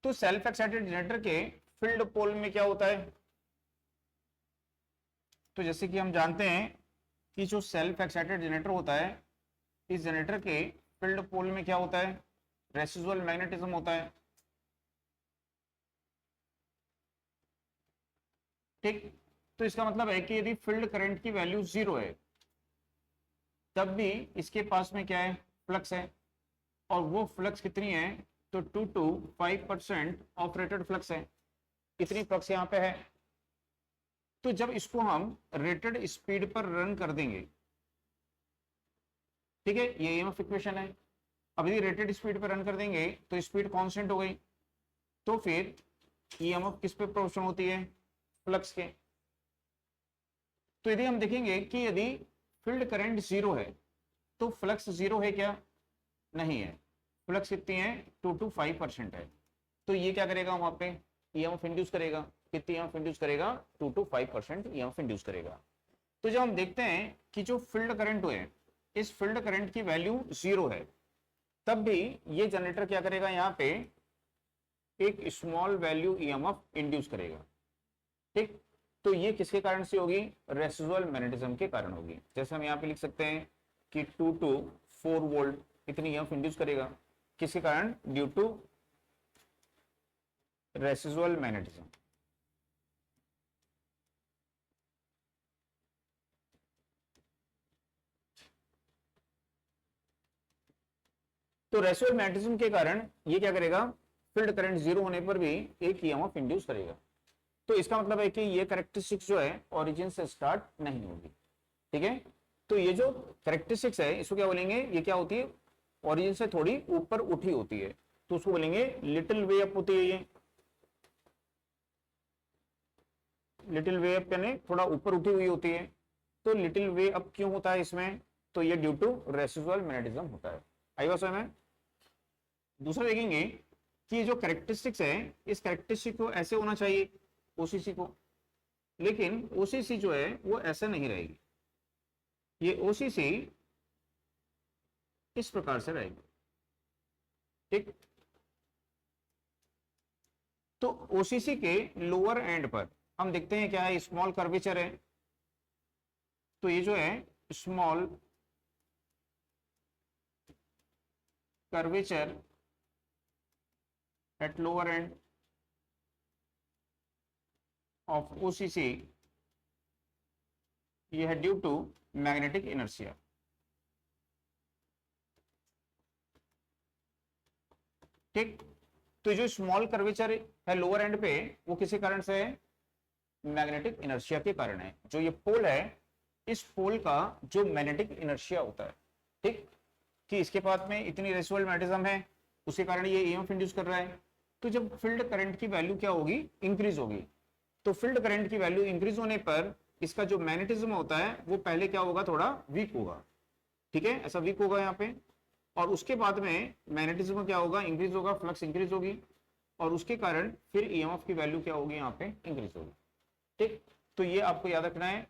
तो सेल्फ एक्साइटेड जनरेटर के फील्ड पोल में क्या होता है, तो जैसे कि हम जानते हैं कि जो सेल्फ एक्साइटेड जनरेटर होता है इस जनरेटर के फील्ड पोल में क्या होता है, रेसिडुअल मैग्नेटिज्म होता है। ठीक, तो इसका मतलब है कि यदि फील्ड करंट की वैल्यू 0 है तब भी इसके पास में क्या है, फ्लक्स है, और वो फ्लक्स कितनी है, तो 2 to 5% ऑफ रेटेड फ्लक्स है, इतनी फ्लक्स यहाँ पे है। तो जब इसको हम रेटेड स्पीड पर रन कर देंगे, ठीक है, ये ईएमएफ इक्वेशन है। अब यदि रेटेड स्पीड पर रन कर देंगे तो स्पीड कांस्टेंट हो गई, तो फिर ईएमएफ किस पे प्रोपोर्शनल होती है, फ्लक्स के। तो यदि हम देखेंगे कि यदि फील्ड करंट 0 है तो फ्लक्स 0 है क्या, नहीं है, फ्लक्स कितनी है, 2 to 5% है। तो ये क्या करेगा वहां पे, ईएमएफ इंड्यूस करेगा, कितनी ईएमएफ इंड्यूस करेगा, 2 to 5% ईएमएफ इंड्यूस करेगा। तो जब हम देखते हैं कि जो फील्ड करंट है इस फील्ड करंट की वैल्यू 0 है तब भी ये जनरेटर क्या करेगा, यहाँ पे एक स्मॉल वैल्यू ईएमएफ इंड्यूस करेगा। ठीक, तो ये किसके कारण से होगी, रेसिडुअल मैग्नेटिज्म के कारण होगी। जैसे हम यहाँ पे लिख सकते हैं कि 2 to 4 वोल्ट इतनी ईएमएफ इंड्यूस करेगा, किसके कारण, ड्यू टू रेसिडुअल मैग्नेटिज्म। तो रेसिडुअल मैग्नेटिज्म के कारण ये क्या करेगा, फील्ड करंट 0 होने पर भी एक ईएमएफ इंड्यूस करेगा। तो इसका मतलब है कि ये कैरेक्टरिस्टिक्स जो है ओरिजिन से स्टार्ट नहीं होगी। ठीक है, तो ये जो कैरेक्टरिस्टिक्स है इसको क्या बोलेंगे, ये क्या होती है, ओरिजिन से थोड़ी ऊपर उठी होती है, तो उसको बोलेंगे लिटिल वे अप होती है। ये लिटिल वे अप यानी थोड़ा ऊपर उठी हुई होती है। तो लिटिल वे अप क्यों होता है इसमें, तो ये ड्यू टू रेसिडुअल मैग्नेटिज्म होता है। आई बात समझ में। दूसरा देखेंगे कि जो कैरेक्टरिस्टिक्स है इस कैरेक्टरिस्टिक को ऐसे होना चाहिए ओसीसी को, लेकिन ओसीसी जो है वो ऐसा नहीं रहेगी, ये ओसीसी इस प्रकार से रहेगी। ठीक, तो ओसीसी के लोअर एंड पर हम देखते हैं क्या है, स्मॉल कर्वेचर है। तो ये जो है small curvature at lower end of OCC, ये है ड्यू टू मैग्नेटिक इनर्शिया। ठीक, तो जो स्मॉल कर्वेचर है लोअर एंड पे वो किसी कारण से है, मैग्नेटिक इनर्शिया के कारण है। जो ये पोल है इस पोल का जो मैग्नेटिक इनर्शिया होता है, ठीक, कि इसके पास में इतनी रेसिडुअल मैग्नेटिज्म है उसके कारण ये ईएमएफ इंड्यूस कर रहा है। तो जब फील्ड करंट की वैल्यू क्या होगी, इंक्रीज होगी, तो फील्ड करंट की वैल्यू इंक्रीज होने पर इसका जो मैग्नेटिज्म होता है वो पहले क्या होगा, थोड़ा वीक होगा, ठीक है, ऐसा वीक होगा यहाँ पे। और उसके बाद में मैग्नेटिज्म क्या होगा, इंक्रीज होगा, फ्लक्स इंक्रीज होगी, और उसके कारण फिर ईएमएफ की वैल्यू क्या होगी, यहाँ पे इंक्रीज होगी। ठीक, तो ये आपको याद रखना है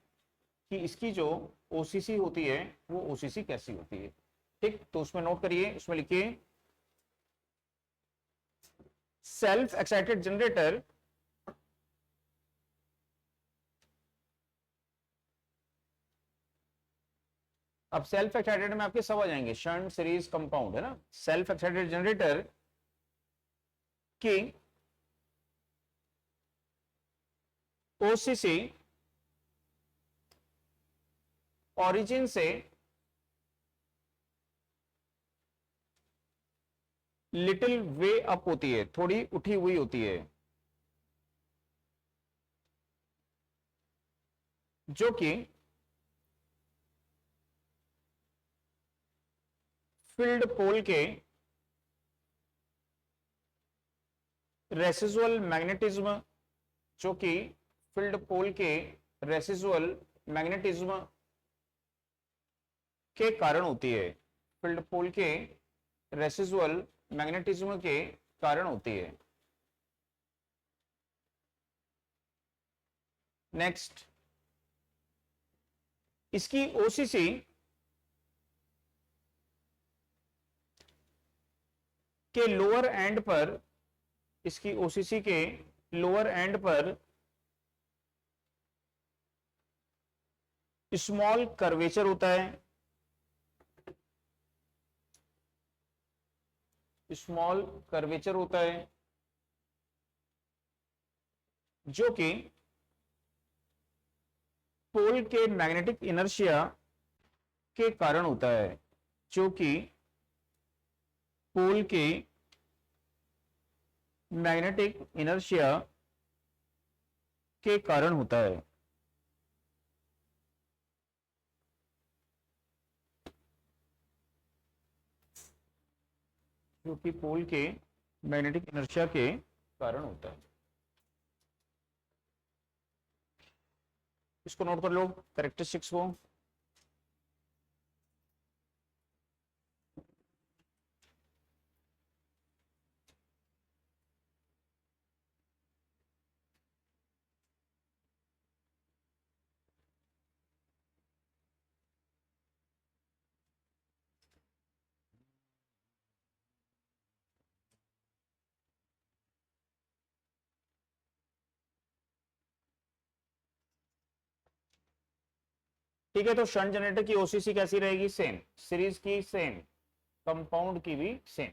कि इसकी जो ओसीसी होती है वो ओसीसी कैसी होती है। ठीक, तो उसमें नोट करिए, उसमें लिखिए सेल्फ एक्साइटेड जनरेटर अब सेल्फ एक्साइटेड में आपके सब आ जाएंगे, शंट सीरीज कंपाउंड है ना। सेल्फ एक्साइटेड जनरेटर की ओसीसी ओरिजिन से लिटिल वे अप होती है, थोड़ी उठी हुई होती है, जो कि फील्ड पोल के रेसिजुअल मैग्नेटिज्म, जो कि फील्ड पोल के रेसिजुअल मैग्नेटिज्म के कारण होती है, फील्ड पोल के रेसिजुअल मैग्नेटिज्म के कारण होती है। नेक्स्ट, इसकी ओसीसी के लोअर एंड पर, इसकी ओसीसी के लोअर एंड पर स्मॉल कर्वेचर होता है, स्मॉल कर्वेचर होता है, जो कि पोल के मैग्नेटिक इनर्शिया के कारण होता है, जो कि पोल के मैग्नेटिक इनर्शिया के कारण होता है। जो कि पोल के मैग्नेटिक इनर्शिया के कारण होता है। इसको नोट कर लो, कैरेक्टरिस्टिक्स को। ठीक है, तो शंट जनरेटर की ओसीसी कैसी रहेगी, सेम, सीरीज की सेम, कंपाउंड की भी सेम।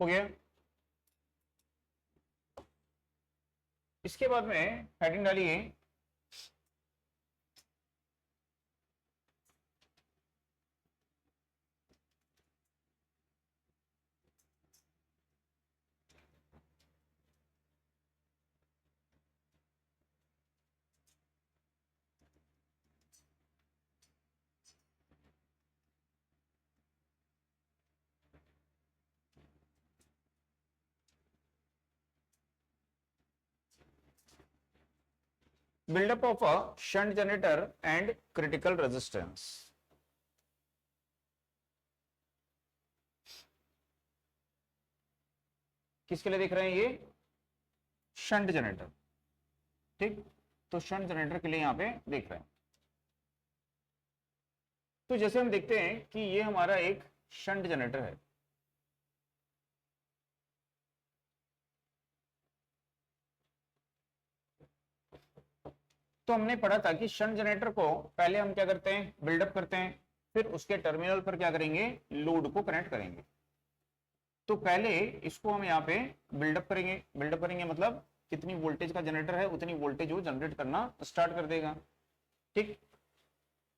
हो गया। इसके बाद में हेडिंग डालिए buildup of a shunt generator and critical resistance। किसके लिए देख रहे हैं ये? Shunt generator. ठीक, तो शंट जनरेटर के लिए यहां पे देख रहे हैं। तो जैसे हम देखते हैं कि ये हमारा एक शंट जनरेटर है। तो हमने पढ़ा था कि शंट जनरेटर को पहले हम क्या करते हैं, बिल्डअप करते हैं, फिर उसके टर्मिनल पर क्या करेंगे, लोड को कनेक्ट करेंगे। तो पहले इसको हम यहाँ पे बिल्डअप करेंगे। बिल्डअप करेंगे मतलब कितनी वोल्टेज का जनरेटर है उतनी वोल्टेज वो जनरेट करना स्टार्ट कर देगा। ठीक,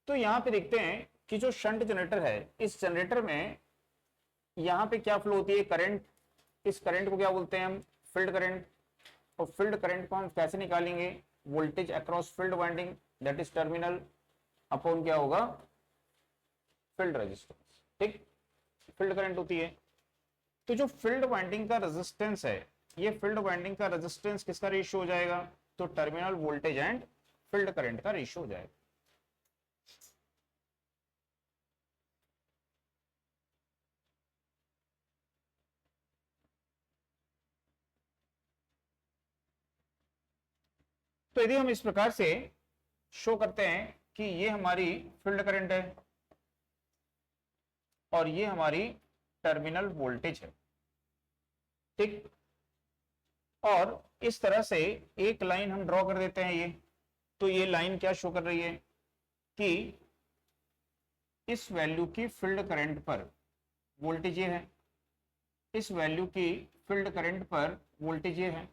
तो यहाँ पे देखते हैं कि जो शंट जनरेटर है, इस जनरेटर में यहाँ पे क्या फ्लो होती है, करंट। इस करंट को क्या बोलते हैं हम, फील्ड करंट। और फील्ड करंट को हम कैसे निकालेंगे, voltage across field winding that is terminal upon क्या होगा, फील्ड रेजिस्टेंस। ठीक, फील्ड करंट होती है। तो जो फील्ड वाइंडिंग का रेजिस्टेंस है, ये फील्ड वाइंडिंग का रेजिस्टेंस किसका रेशियो हो जाएगा, तो terminal voltage and field current का रेशियो हो जाएगा। तो यदि हम इस प्रकार से शो करते हैं कि ये हमारी फील्ड करंट है और ये हमारी टर्मिनल वोल्टेज है। ठीक, और इस तरह से एक लाइन हम ड्रॉ कर देते हैं ये। तो ये लाइन क्या शो कर रही है कि इस वैल्यू की फील्ड करंट पर वोल्टेज ये है, इस वैल्यू की फील्ड करंट पर वोल्टेज ये है।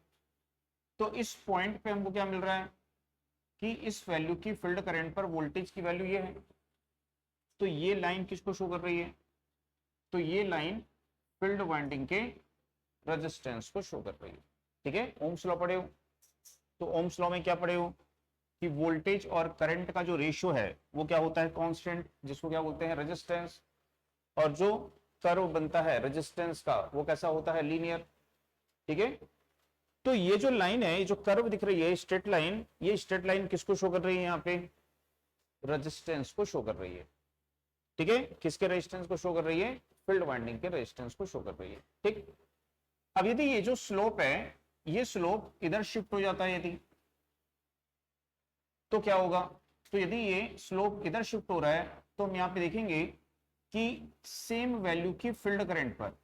तो इस पॉइंट पे हमको क्या मिल रहा है कि इस वैल्यू की फील्ड करंट पर वोल्टेज की वैल्यू ये है। तो ये लाइन किसको शो कर रही है, तो ये लाइन फील्ड वाइंडिंग के रेजिस्टेंस को शो कर रही है। ठीक है, ओम्स लॉ पढ़े हो, तो ओम्स लॉ में क्या पढ़े हो कि वोल्टेज और करंट का जो रेशियो है वो क्या होता है, कांस्टेंट, जिसको क्या बोलते हैं, रेजिस्टेंस। और जो कर्व बनता है रेजिस्टेंस का वो कैसा होता है, लीनियर। ठीक है, तो ये जो लाइन है, ये जो कर्व दिख रही है स्ट्रेट लाइन, ये स्ट्रेट लाइन किसको शो कर रही है, यहाँ पे रेजिस्टेंस को शो कर रही है। ठीक है, किसके रेजिस्टेंस को शो कर रही है, फील्ड वाइंडिंग के रेजिस्टेंस को शो कर रही है। ठीक, अब यदि ये जो स्लोप है, ये स्लोप इधर शिफ्ट हो जाता है यदि, तो क्या होगा, तो यदि ये स्लोप इधर शिफ्ट हो रहा है तो हम यहाँ पे देखेंगे कि सेम वैल्यू की फील्ड करंट पर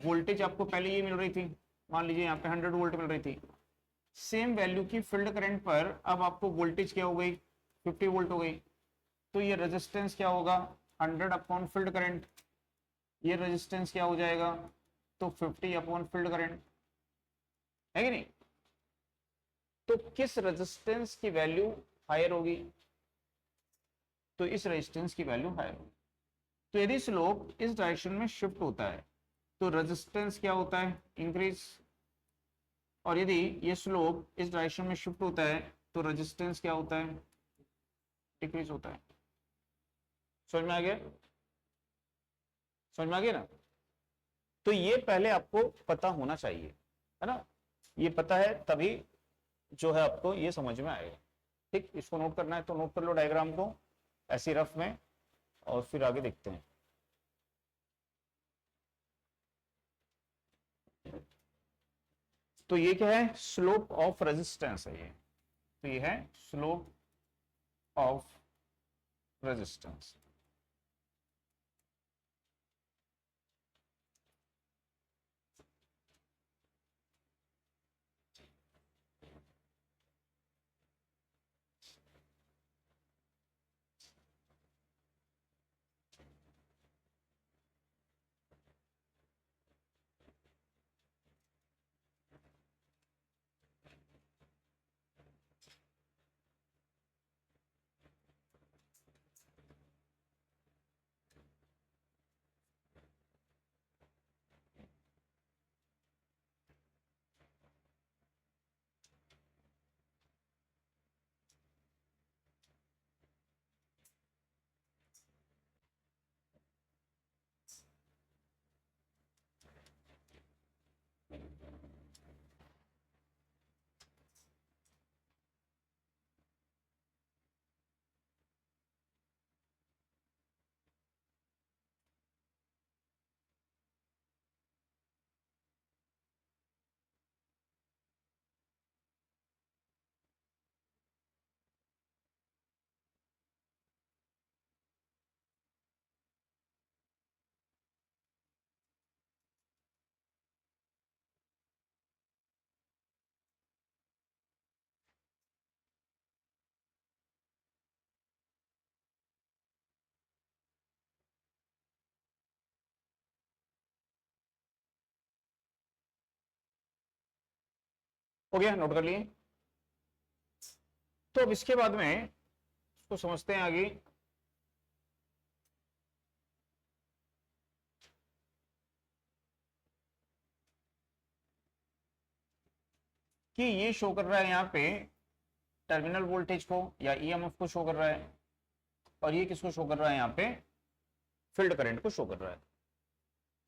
वोल्टेज आपको पहले ये मिल रही थी, मान लीजिए यहाँ पे 100 वोल्ट मिल रही थी। सेम वैल्यू की फील्ड करंट पर अब आपको वोल्टेज क्या हो गई, 50 वोल्ट हो गई। तो ये रेजिस्टेंस क्या होगा, 100 अपॉन फील्ड करंट। ये रेजिस्टेंस क्या हो जाएगा, तो 50 अपॉन फील्ड करंट, है कि नहीं। तो किस रेजिस्टेंस की वैल्यू हायर होगी, तो इस रेजिस्टेंस की वैल्यू हायर होगी। तो यदि स्लोप इस डायरेक्शन में शिफ्ट होता है तो रेजिस्टेंस क्या होता है, इंक्रीज। और यदि ये स्लोप इस डायरेक्शन में शिफ्ट होता है तो रेजिस्टेंस क्या होता है, डिक्रीज होता है। समझ में आ गया, समझ में आ गया ना। तो ये पहले आपको पता होना चाहिए, है ना। ये पता है तभी जो है आपको ये समझ में आएगा। ठीक, इसको नोट करना है तो नोट कर लो डायग्राम को ऐसी रफ में, और फिर आगे देखते हैं। तो ये क्या है, स्लोप ऑफ रेजिस्टेंस है ये। तो ये है स्लोप ऑफ रेजिस्टेंस। हो गया, नोट कर लिए। तो अब इसके बाद में इसको समझते हैं आगे। कि ये शो कर रहा है यहाँ पे टर्मिनल वोल्टेज को या ईएमएफ को शो कर रहा है, और ये किसको शो कर रहा है, यहाँ पे फील्ड करंट को शो कर रहा है।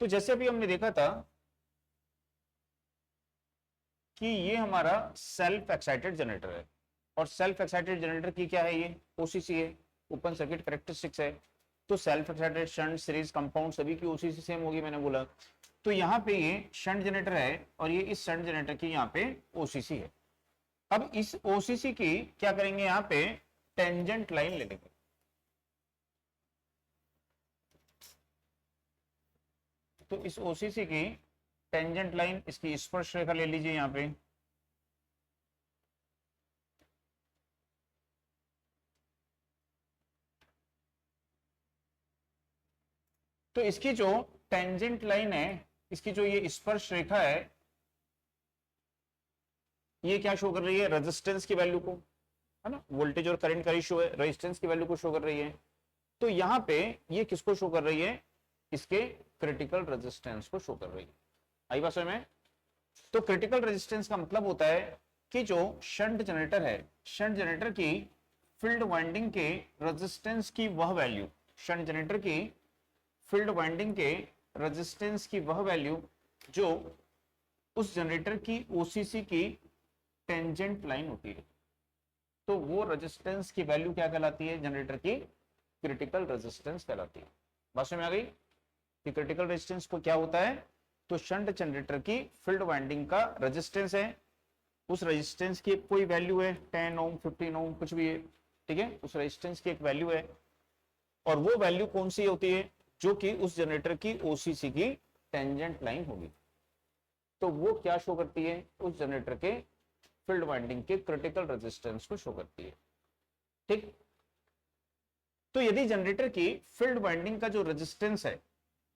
तो जैसे अभी हमने देखा था कि ये हमारा सेल्फ एक्साइटेड जनरेटर है, और सेल्फ एक्साइटेड जनरेटर की क्या है, ये ओसीसी है, ओपन सर्किट कैरेक्टरिस्टिक्स है। तो self excited shunt series compound सभी की ओसीसी सेम होगी, मैंने बोला। तो यहाँ पे ये शंट जनरेटर है और ये इस शंट जनरेटर की यहाँ पे ओसीसी है। अब इस ओसीसी की क्या करेंगे, यहाँ पे टेंजेंट लाइन ले लेंगे। तो इस ओसीसी की टेंजेंट लाइन, इसकी स्पर्श रेखा ले लीजिए यहाँ पे। तो इसकी जो टेंजेंट लाइन है, इसकी जो ये स्पर्श रेखा है, ये क्या शो कर रही है, रेजिस्टेंस की वैल्यू को, है ना। वोल्टेज और करंट का रेशियो है, रेजिस्टेंस की वैल्यू को शो कर रही है। तो यहाँ पे ये किसको शो कर रही है, इसके क्रिटिकल रेजिस्टेंस को शो कर रही है। आई बात समझ में। तो क्रिटिकल रेजिस्टेंस का मतलब होता है कि जो शंट जनरेटर है, शंट जनरेटर की फील्ड वाइंडिंग के रेजिस्टेंस की वह वैल्यू, शंट जनरेटर की फील्ड वाइंडिंग के रेजिस्टेंस की वह वैल्यू जो उस जनरेटर की ओसीसी की टेंजेंट लाइन होती है। तो वो रेजिस्टेंस की वैल्यू क्या कहलाती है, जनरेटर की क्रिटिकल रेजिस्टेंस कहलाती है। बात समझ में आ गई कि क्रिटिकल रेजिस्टेंस को क्या होता है। तो शंट जनरेटर की फील्ड वाइंडिंग का रेजिस्टेंस है, उस रेजिस्टेंस की कोई वैल्यू है, 10 ओम 15 ओम कुछ भी है, ठीक है, उस रेजिस्टेंस की एक वैल्यू है। और वो वैल्यू कौन सी होती है, जो कि उस जनरेटर की ओसीसी की टेंजेंट लाइन होगी। तो वो क्या शो करती है, उस जनरेटर के फील्ड वाइंडिंग के क्रिटिकल रेजिस्टेंस को शो करती है, ठीक। तो यदि जनरेटर की फील्ड वाइंडिंग का जो रेजिस्टेंस है,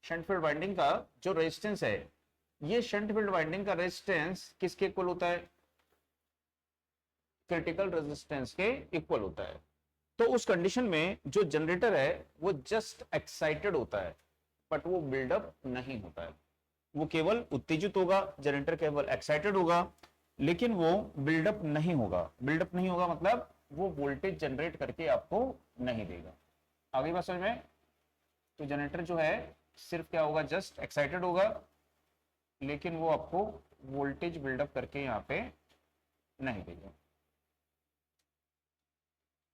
शंट फील्ड वाइंडिंग का जो रेजिस्टेंस है, ये शंट फील्ड वाइंडिंग का रेजिस्टेंस किसके इक्वल होता है, क्रिटिकल रेजिस्टेंस के इक्वल होता है। तो उस कंडीशन में जो जनरेटर है वो जस्ट एक्साइटेड होता है, बट वो बिल्डअप नहीं होता है। वो केवल उत्तेजित होगा, जनरेटर केवल एक्साइटेड होगा, लेकिन वो बिल्डअप नहीं होगा। बिल्डअप नहीं होगा मतलब वो वोल्टेज जनरेट करके आपको नहीं देगा। आगे बात समझ में। तो जनरेटर जो है सिर्फ क्या होगा, जस्ट एक्साइटेड होगा, लेकिन वो आपको वोल्टेज बिल्डअप करके यहाँ पे नहीं देगा।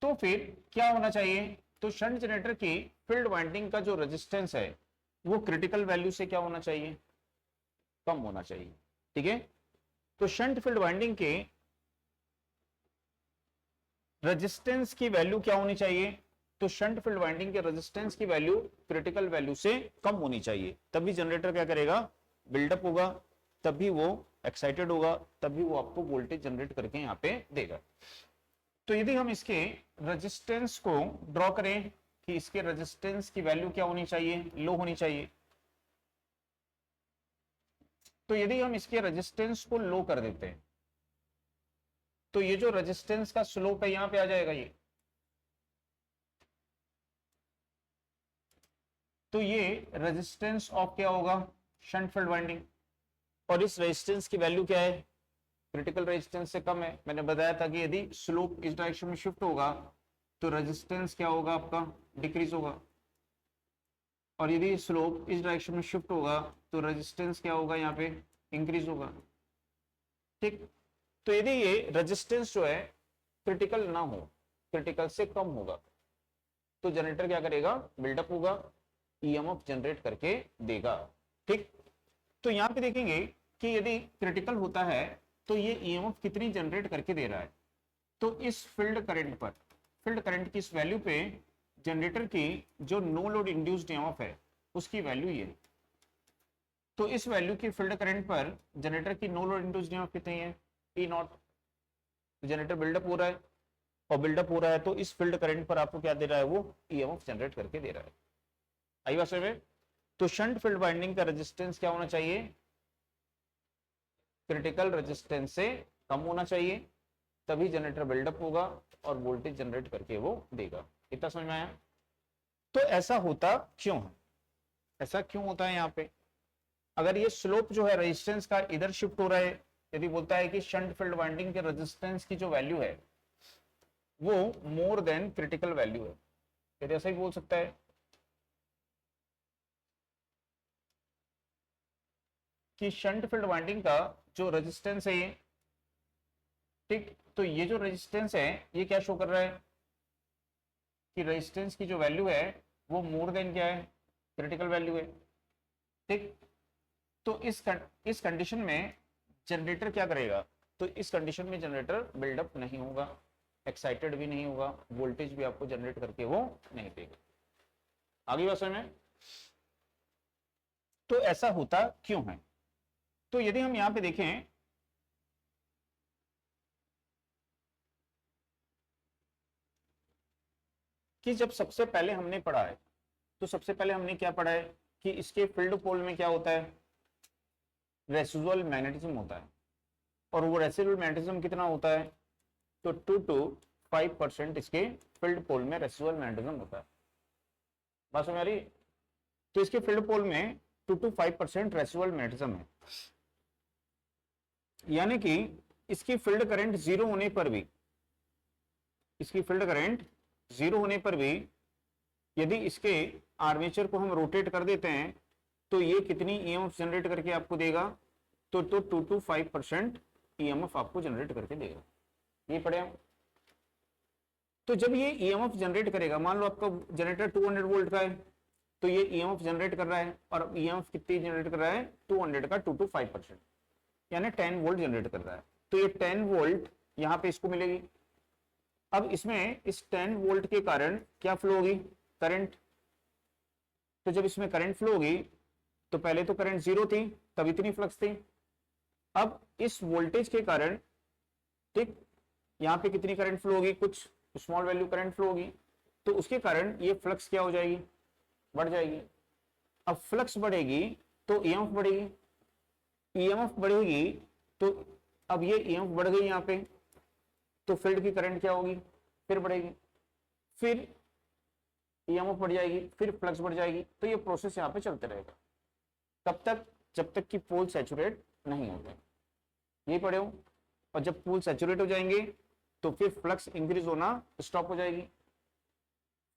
तो फिर क्या होना चाहिए, तो शंट जनरेटर की फील्ड वाइंडिंग का जो रेजिस्टेंस है वो क्रिटिकल वैल्यू से क्या होना चाहिए, कम होना चाहिए, ठीक है। तो शंट फील्ड वाइंडिंग के रेजिस्टेंस की वैल्यू क्या होनी चाहिए, तो शंट फील्ड वाइंडिंग के रेजिस्टेंस की वैल्यू क्रिटिकल वैल्यू से कम होनी चाहिए, तभी जनरेटर क्या करेगा, बिल्डअप होगा, तभी वो एक्साइटेड होगा, तभी वो आपको वोल्टेज जनरेट करके यहाँ पे देगा। तो यदि हम इसके रेजिस्टेंस को ड्रॉ करें कि इसके रेजिस्टेंस की वैल्यू क्या होनी चाहिए, लो होनी चाहिए। तो यदि हम इसके रेजिस्टेंस को लो कर देते हैं, तो ये जो रेजिस्टेंस का स्लोप है यहां पे आ जाएगा ये। तो ये रेजिस्टेंस ऑफ क्या होगा, शंट फील्ड वाइंडिंग, और इस रेजिस्टेंस की वैल्यू क्या है, क्रिटिकल रेजिस्टेंस से कम है। मैंने बताया था कि यदि स्लोप इस डायरेक्शन में शिफ्ट होगा तो रेजिस्टेंस क्या होगा, आपका डिक्रीज होगा, और यदि स्लोप इस डायरेक्शन में शिफ्ट होगा तो रेजिस्टेंस क्या होगा, यहाँ पे इंक्रीज होगा, ठीक। तो यदि ये रेजिस्टेंस जो है क्रिटिकल ना हो, क्रिटिकल से कम होगा, तो जनरेटर क्या करेगा, बिल्डअप होगा, ईएमएफ जनरेट करके देगा, ठीक। तो यहाँ पे देखेंगे कि यदि क्रिटिकल होता है तो ये ईएमएफ कितनी जनरेट करके दे रहा है, तो इस फील्ड करंट पर, फील्ड करंट की इस वैल्यू पे जनरेटर की जो नो लोड इंड्यूस्ड ईएमएफ है उसकी वैल्यू ये। तो इस वैल्यू की फील्ड करंट पर जनरेटर की नो लोड इंड्यूस्ड ईएमएफ कितनी है, ई नॉट। जनरेटर बिल्डअप हो रहा है, और बिल्डअप हो रहा है तो इस फील्ड करंट पर आपको क्या दे रहा है, वो ईएमएफ जनरेट करके दे रहा है। आई बात समझ में। तो शंट फील्ड वाइंडिंग का रेजिस्टेंस क्या होना चाहिए, क्रिटिकल रेजिस्टेंस से कम होना चाहिए, तभी जनरेटर बिल्डअप होगा और वोल्टेज जनरेट करके वो देगा। इतना समझ में आया? तो ऐसा होता क्यों है, ऐसा क्यों होता है यहाँ पे? अगर ये स्लोप जो है रेजिस्टेंस का इधर शिफ्ट हो रहा है, यदि बोलता है कि शंट फील्ड वाइंडिंग के रेजिस्टेंस की जो वैल्यू है वो मोर देन क्रिटिकल वैल्यू है, यदि ऐसा ही बोल सकता है कि शंट फील्ड वाइंडिंग का जो रेजिस्टेंस है ये, ठीक, तो ये जो रेजिस्टेंस है ये क्या शो कर रहा है कि रेजिस्टेंस की जो वैल्यू है वो मोर देन क्या है, क्रिटिकल वैल्यू है, ठीक। तो इस कंडीशन में जनरेटर क्या करेगा, तो इस कंडीशन में जनरेटर बिल्डअप नहीं होगा, एक्साइटेड भी नहीं होगा, वोल्टेज भी आपको जनरेट करके वो नहीं देगा। आगे बात समझ में? तो ऐसा होता क्यों है? तो यदि हम यहां पे देखें कि जब सबसे पहले हमने पढ़ा है, तो सबसे पहले हमने क्या पढ़ा है कि इसके फील्ड पोल में क्या होता है, रेसिडुअल मैग्नेटिज्म होता है, और वो रेसिडुअल मैग्नेटिज्म कितना होता है, तो 2 to 5% इसके फील्ड पोल में रेसिडुअल मैग्नेटिज्म होता है। बात समझ आ रही? तो इसके फील्ड पोल में 2 to 5% रेसिडुअल मैग्नेटिज्म है, यानी कि इसकी फील्ड करंट जीरो होने पर भी, इसकी फील्ड करंट जीरो होने पर भी यदि इसके आर्मेचर को हम रोटेट कर देते हैं तो ये कितनी ईएमएफ जनरेट करके आपको देगा, तो 2 to 5% ईएमएफ आपको जनरेट करके देगा। ये पढ़े हम। तो जब ये ईएमएफ जनरेट करेगा, मान लो आपका जनरेटर 200 वोल्ट का है, तो ये ईएमएफ जनरेट कर रहा है, और ईएमएफ कितनी जनरेट कर रहा है, 200 का 2 to 5%, यानी 10 वोल्ट जनरेट कर रहा है। तो ये 10 वोल्ट यहाँ पे इसको मिलेगी। अब इसमें इस 10 वोल्ट के कारण क्या फ्लो होगी, करंट। तो जब इसमें करंट फ्लो होगी तो पहले तो करंट जीरो थी, तब इतनी फ्लक्स थी। अब इस वोल्टेज के कारण, ठीक, यहाँ पे कितनी करंट फ्लो होगी, कुछ स्मॉल वैल्यू करंट फ्लो होगी, तो उसके कारण ये फ्लक्स क्या हो जाएगी, बढ़ जाएगी। अब फ्लक्स बढ़ेगी तो ईएमएफ बढ़ेगी, ईएमएफ बढ़ेगी तो अब ये ईएमएफ बढ़ गई यहाँ पे, तो फील्ड की करंट क्या होगी, फिर बढ़ेगी, फिर ईएमएफ बढ़ जाएगी, फिर फ्लक्स बढ़ जाएगी। तो ये प्रोसेस यहाँ पे चलते रहेगा, तब तक जब तक कि पोल सैचुरेट नहीं होते, यही पढ़े हो। और जब पोल सैचुरेट हो जाएंगे तो फिर फ्लक्स इंक्रीज होना स्टॉप हो जाएगी,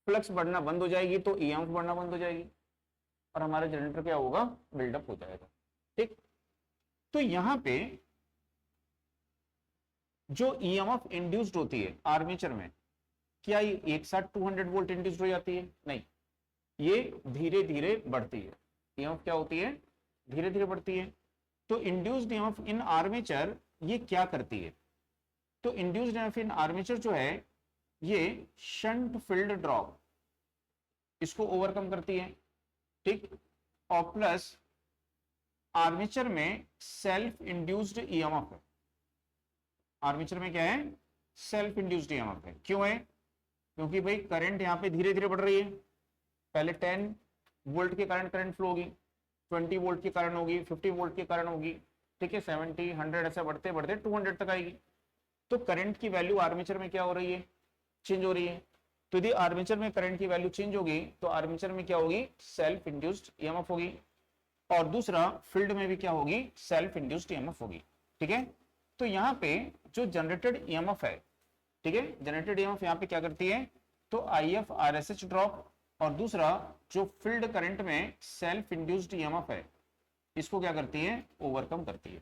फ्लक्स बढ़ना बंद हो जाएगी तो ईएमएफ बढ़ना बंद हो जाएगी, और हमारा जनरेटर क्या होगा, बिल्डअप हो जाएगा, ठीक। तो यहाँ पे जो ईएमएफ इंड्यूस्ड होती है आर्मेचर में, क्या ये एक साथ 200 वोल्ट इंड्यूस्ड हो जाती है, नहीं, ये धीरे धीरे बढ़ती है। ईएमएफ क्या होती है, धीरे धीरे बढ़ती है। तो इंड्यूस्ड ईएमएफ इन आर्मेचर ये क्या करती है, तो इंड्यूस्ड ईएमएफ इन आर्मेचर जो है ये शंट फील्ड ड्रॉप इसको ओवरकम करती है, ठीक। और प्लस आर्मेचर में सेल्फ इंड्यूस्ड ईएमएफ है, आर्मेचर में क्या है, सेल्फ इंड्यूस्ड ईएमएफ है। क्यों है, क्योंकि भाई करंट यहाँ पे धीरे धीरे बढ़ रही है, पहले 10 वोल्ट के कारण करंट फ्लो होगी, 20 वोल्ट के कारण होगी, 50 वोल्ट के कारण होगी, ठीक है, 70 100 ऐसा बढ़ते बढ़ते 200 तक आएगी। तो करंट की वैल्यू आर्मेचर में क्या हो रही है, चेंज हो रही है। तो यदि आर्मेचर में करंट की वैल्यू चेंज होगी तो आर्मेचर में क्या होगी, सेल्फ इंड्यूस्ड ईएमएफ होगी, और दूसरा फील्ड में भी क्या होगी, सेल्फ इंड्यूस्ड ईएमएफ होगी, ठीक है। तो यहाँ पे जो जनरेटेड ईएमएफ है, ठीक है, जनरेटेड ईएमएफ यहाँ पे क्या करती है, तो आईएफ आरएसएच ड्रॉप, और दूसरा जो फील्ड करंट में सेल्फ इंड्यूस्ड ईएमएफ है इसको क्या करती है, ओवरकम करती है।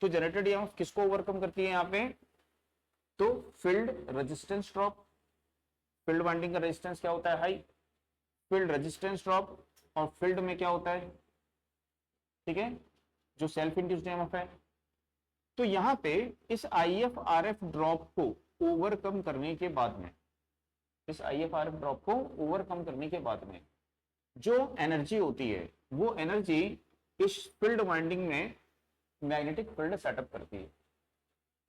तो जनरेटेड ईएमएफ किसको ओवरकम करती है यहाँ पे, तो field resistance drop, field winding का रेजिस्टेंस क्या होता है, हाई, फील्ड रेजिस्टेंस ड्रॉप, और फील्ड में क्या होता है, ठीक है, जो सेल्फ इंड्यूस्ड ईएमएफ है। तो यहाँ पे इस आईएफ आरएफ ड्रॉप को ओवरकम करने के बाद में, इस आईएफ आरएफ ड्रॉप को ओवरकम करने के बाद में जो एनर्जी होती है वो एनर्जी इस फील्ड वाइंडिंग में मैग्नेटिक फील्ड सेटअप करती है,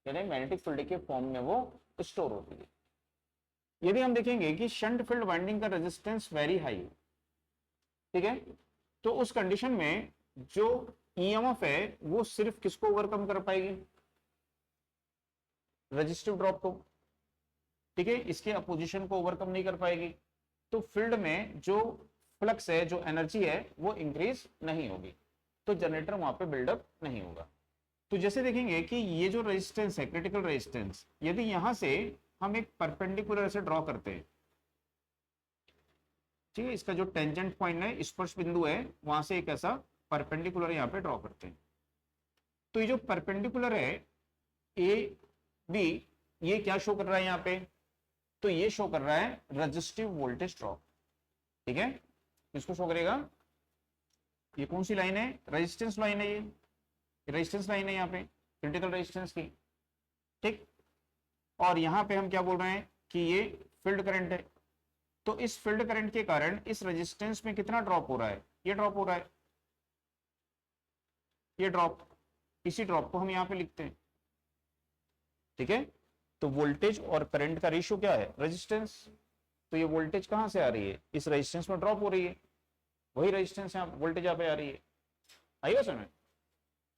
यानी मैग्नेटिक फील्ड के फॉर्म में वो स्टोर होती है। यदि हम देखेंगे कि शंट फील्ड वाइंडिंग का रेजिस्टेंस वेरी हाई है, ठीक है, तो उस कंडीशन में जो ईएमएफ है वो सिर्फ किसको ओवरकम कर पाएगी, रजिस्टिव ड्रॉप को, ठीक है, इसके अपोजिशन को ओवरकम नहीं कर पाएगी, तो फील्ड में जो फ्लक्स है, जो एनर्जी है, वो इंक्रीज नहीं होगी, तो जनरेटर वहां पे बिल्डअप नहीं होगा। तो जैसे देखेंगे कि ये जो रेजिस्टेंस है, क्रिटिकल रेजिस्टेंस, यदि यहां से हम एक परपेंडिकुलर से ड्रॉ करते हैं, ठीक है, इसका जो टेंजेंट पॉइंट है, स्पर्श बिंदु है, वहां से एक ऐसा परपेंडिकुलर यहाँ पे ड्रॉ करते हैं, तो ये जो परपेंडिकुलर है ए बी, ये क्या शो कर रहा है यहाँ पे, तो ये शो कर रहा है रजिस्टिव वोल्टेज ड्रॉप, ठीक है, इसको शो करेगा। ये कौन सी लाइन है, रेजिस्टेंस लाइन है, ये रेजिस्टेंस लाइन है यहाँ पे क्रिटिकल रेजिस्टेंस की, ठीक। और यहाँ पे हम क्या बोल रहे हैं कि ये फील्ड करंट है, तो इस फील्ड करंट के कारण इस रेजिस्टेंस में कितना ड्रॉप हो रहा है, ये ड्रॉप हो रहा है, ये ड्रॉप, इसी ड्रॉप को हम यहाँ पे लिखते हैं, ठीक है। तो वोल्टेज और करंट का रेशियो क्या है, रेजिस्टेंस, तो ये वोल्टेज कहां से आ रही है, इस रेजिस्टेंस में ड्रॉप हो रही है, वही रेजिस्टेंस यहाँ वोल्टेज यहाँ पे आ रही है, आइए समझ।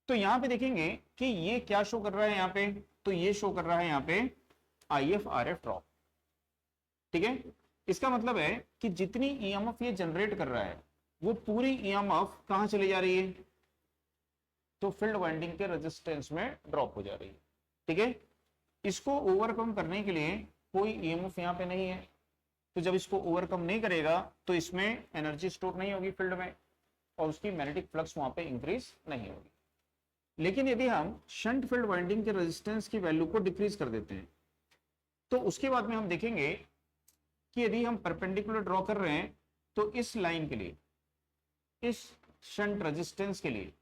तो यहाँ पे देखेंगे कि ये क्या शो कर रहा है यहाँ पे, तो ये शो कर रहा है यहाँ पे IF-RF ड्रॉप, ठीक है। इसका मतलब है कि जितनी EMF ये जनरेट कर रहा है, वो पूरी EMF कहां चली जा रही है, तो फील्ड वाइंडिंग के रेजिस्टेंस में ड्रॉप हो जा रही है, ठीक है। इसको ओवरकम करने के लिए कोई EMF यहाँ पे नहीं है, तो जब इसको ओवरकम नहीं करेगा तो इसमें एनर्जी स्टोर नहीं होगी फील्ड में, और उसकी मैग्नेटिक फ्लक्स वहां पे इंक्रीज नहीं होगी। लेकिन यदि हम शंट फील्ड वाइंडिंग के रेजिस्टेंस की वैल्यू को डिक्रीज कर देते हैं, तो उसके बाद में हम देखेंगे कि यदि हम परपेंडिकुलर ड्रॉ कर रहे हैं, तो इस लाइन के लिए, इस शंट रेजिस्टेंस के लिए,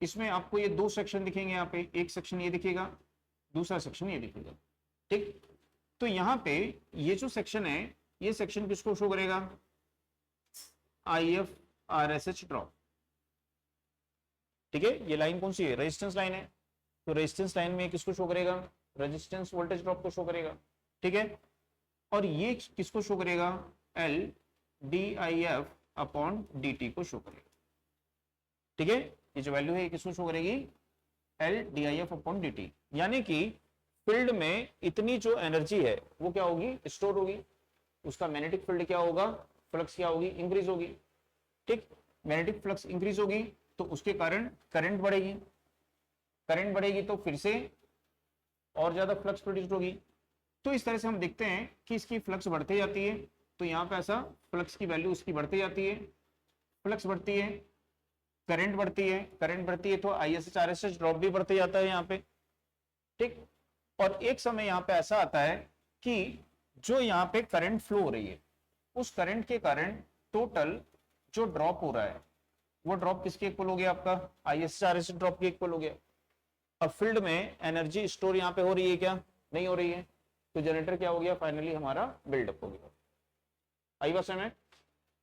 इसमें आपको ये दो सेक्शन दिखेंगे, यहाँ पे एक सेक्शन ये दिखेगा, दूसरा सेक्शन ये दिखेगा, ठीक। तो यहाँ पे ये जो सेक्शन है, ये सेक्शन किसको शो करेगा, IF-RSH ड्रॉप, ठीक है। ये लाइन कौन सी है, रेजिस्टेंस लाइन है, तो रेजिस्टेंस लाइन में किसको शो करेगा, रेजिस्टेंस वोल्टेज ड्रॉप को शो करेगा, ठीक है। और ये किसको शो करेगा, LdIF/dt को शो करेगा, ठीक है। ये जो वैल्यू है ये किसको शो करेगी, LdIF/dt, यानी कि फील्ड में इतनी जो एनर्जी है वो क्या होगी, स्टोर होगी, उसका मैग्नेटिक फील्ड क्या होगा, फ्लक्स क्या होगी, इंक्रीज होगी, ठीक। मैग्नेटिक फ्लक्स इंक्रीज होगी तो उसके कारण करंट बढ़ेगी, करंट बढ़ेगी तो फिर से और ज्यादा फ्लक्स प्रोड्यूस होगी। तो इस तरह से हम देखते हैं कि इसकी फ्लक्स बढ़ती जाती है, तो यहाँ पे ऐसा फ्लक्स की वैल्यू उसकी बढ़ती जाती है, फ्लक्स बढ़ती है, करंट बढ़ती है, करंट बढ़ती है तो ISH-RSH ड्रॉप भी बढ़ते जाता है यहाँ पे, ठीक। और एक समय यहाँ पे ऐसा आता है कि जो यहाँ पे करंट फ्लो हो रही है, उस करंट के कारण टोटल जो ड्रॉप हो रहा है, वो ड्रॉप किसके इक्वल हो गया, आपका ISH-RSH ड्रॉप के इक्वल हो गया। अब फील्ड में एनर्जी स्टोर यहाँ पे हो रही है क्या, नहीं हो रही है, तो जनरेटर क्या हो गया, फाइनली हमारा बिल्डअप हो गया। आई बात समझ में।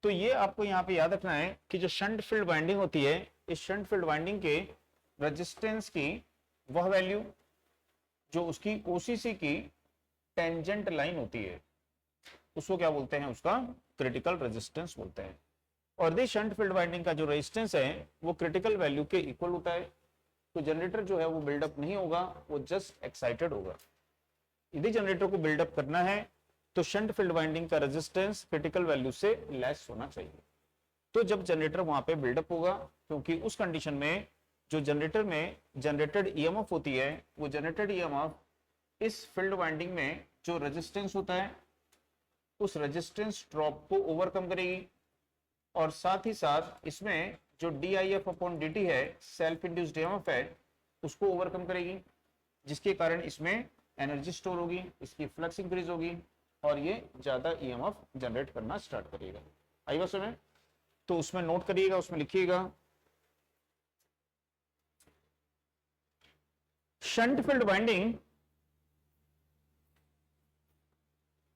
तो ये आपको यहाँ पे याद रखना है कि जो शंट फील्ड वाइंडिंग होती है, इस शंट फील्ड वाइंडिंग के रेजिस्टेंस की वह वैल्यू जो उसकी OCC की टेंजेंट लाइन होती है, उसको क्या बोलते हैं, उसका क्रिटिकल रेजिस्टेंस बोलते हैं। और दी शंट फील्ड वाइंडिंग का जो रेजिस्टेंस है वो क्रिटिकल वैल्यू के इक्वल होता है, तो जनरेटर जो है वो बिल्डअप नहीं होगा, वो जस्ट एक्साइटेड होगा। यदि जनरेटर को बिल्डअप करना है तो शंट फील्ड वाइंडिंग का रेजिस्टेंस क्रिटिकल वैल्यू से लेस होना चाहिए, तो जब जनरेटर वहां पे बिल्डअप होगा, क्योंकि उस कंडीशन में जो जनरेटर में जनरेटेड EMF होती है, वो जनरेटेड EMF इस फील्ड वाइंडिंग में जो रेजिस्टेंस होता है, उस रेजिस्टेंस ड्रॉप को ओवरकम करेगी, और साथ ही साथ इसमें जो DIF/dt है, सेल्फ इंड्यूस्ड EMF है, उसको ओवरकम करेगी, जिसके कारण इसमें एनर्जी स्टोर होगी, इसकी फ्लक्स इंक्रीज होगी, और ये ज्यादा EMF जनरेट करना स्टार्ट करेगा। आई बात समझ में। तो उसमें नोट करिएगा, उसमें लिखिएगा शंट फील्ड वाइंडिंग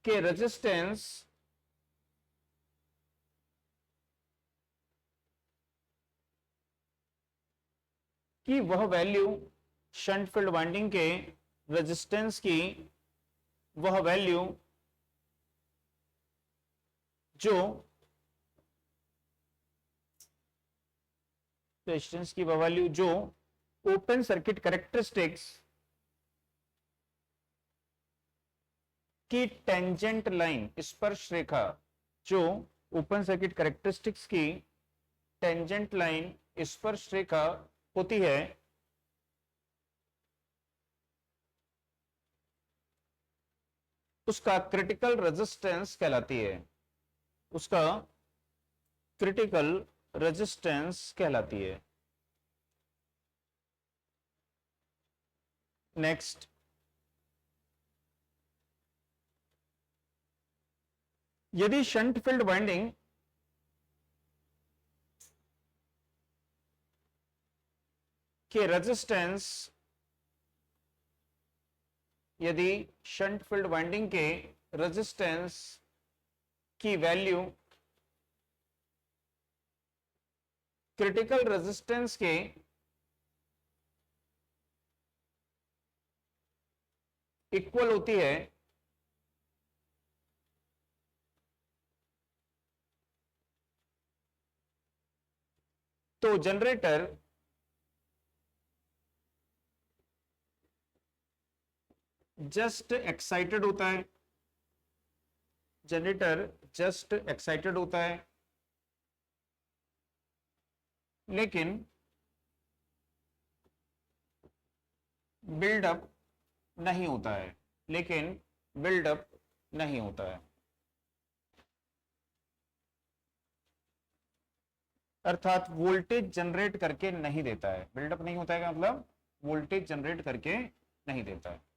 के रेजिस्टेंस की वह वैल्यू, शंट फील्ड वाइंडिंग के रेजिस्टेंस की वह वैल्यू जो रेजिस्टेंस की वह वैल्यू जो ओपन सर्किट कैरेक्टरिस्टिक्स की टेंजेंट लाइन, स्पर्श रेखा, जो ओपन सर्किट कैरेक्टरिस्टिक्स की टेंजेंट लाइन, स्पर्श रेखा होती है, उसका क्रिटिकल रेजिस्टेंस कहलाती है, उसका क्रिटिकल रेजिस्टेंस कहलाती है। नेक्स्ट, यदि शंट फील्ड वाइंडिंग के रेजिस्टेंस, यदि शंट फील्ड वाइंडिंग के रेजिस्टेंस की वैल्यू क्रिटिकल रेजिस्टेंस के इक्वल होती है, तो जनरेटर जस्ट एक्साइटेड होता है, जनरेटर जस्ट एक्साइटेड होता है, लेकिन बिल्डअप नहीं होता है, लेकिन बिल्डअप नहीं होता है। अर्थात वोल्टेज जनरेट करके नहीं देता है। बिल्डअप नहीं होता है का मतलब वोल्टेज जनरेट करके नहीं देता है।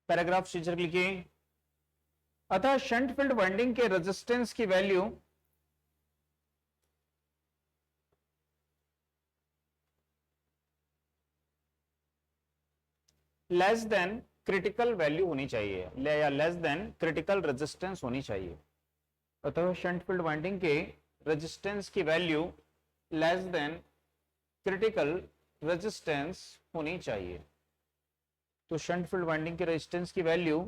पैराग्राफ शीर्षक लिखिए, अतः शंट फील्ड वाइंडिंग के रेजिस्टेंस की value less than critical value होनी चाहिए, या लेस देन क्रिटिकल रेजिस्टेंस होनी चाहिए। अतः शंट फील्ड वाइंडिंग के रेजिस्टेंस की value less than critical resistance होनी चाहिए। तो शंट फील्ड वाइंडिंग के रेजिस्टेंस की value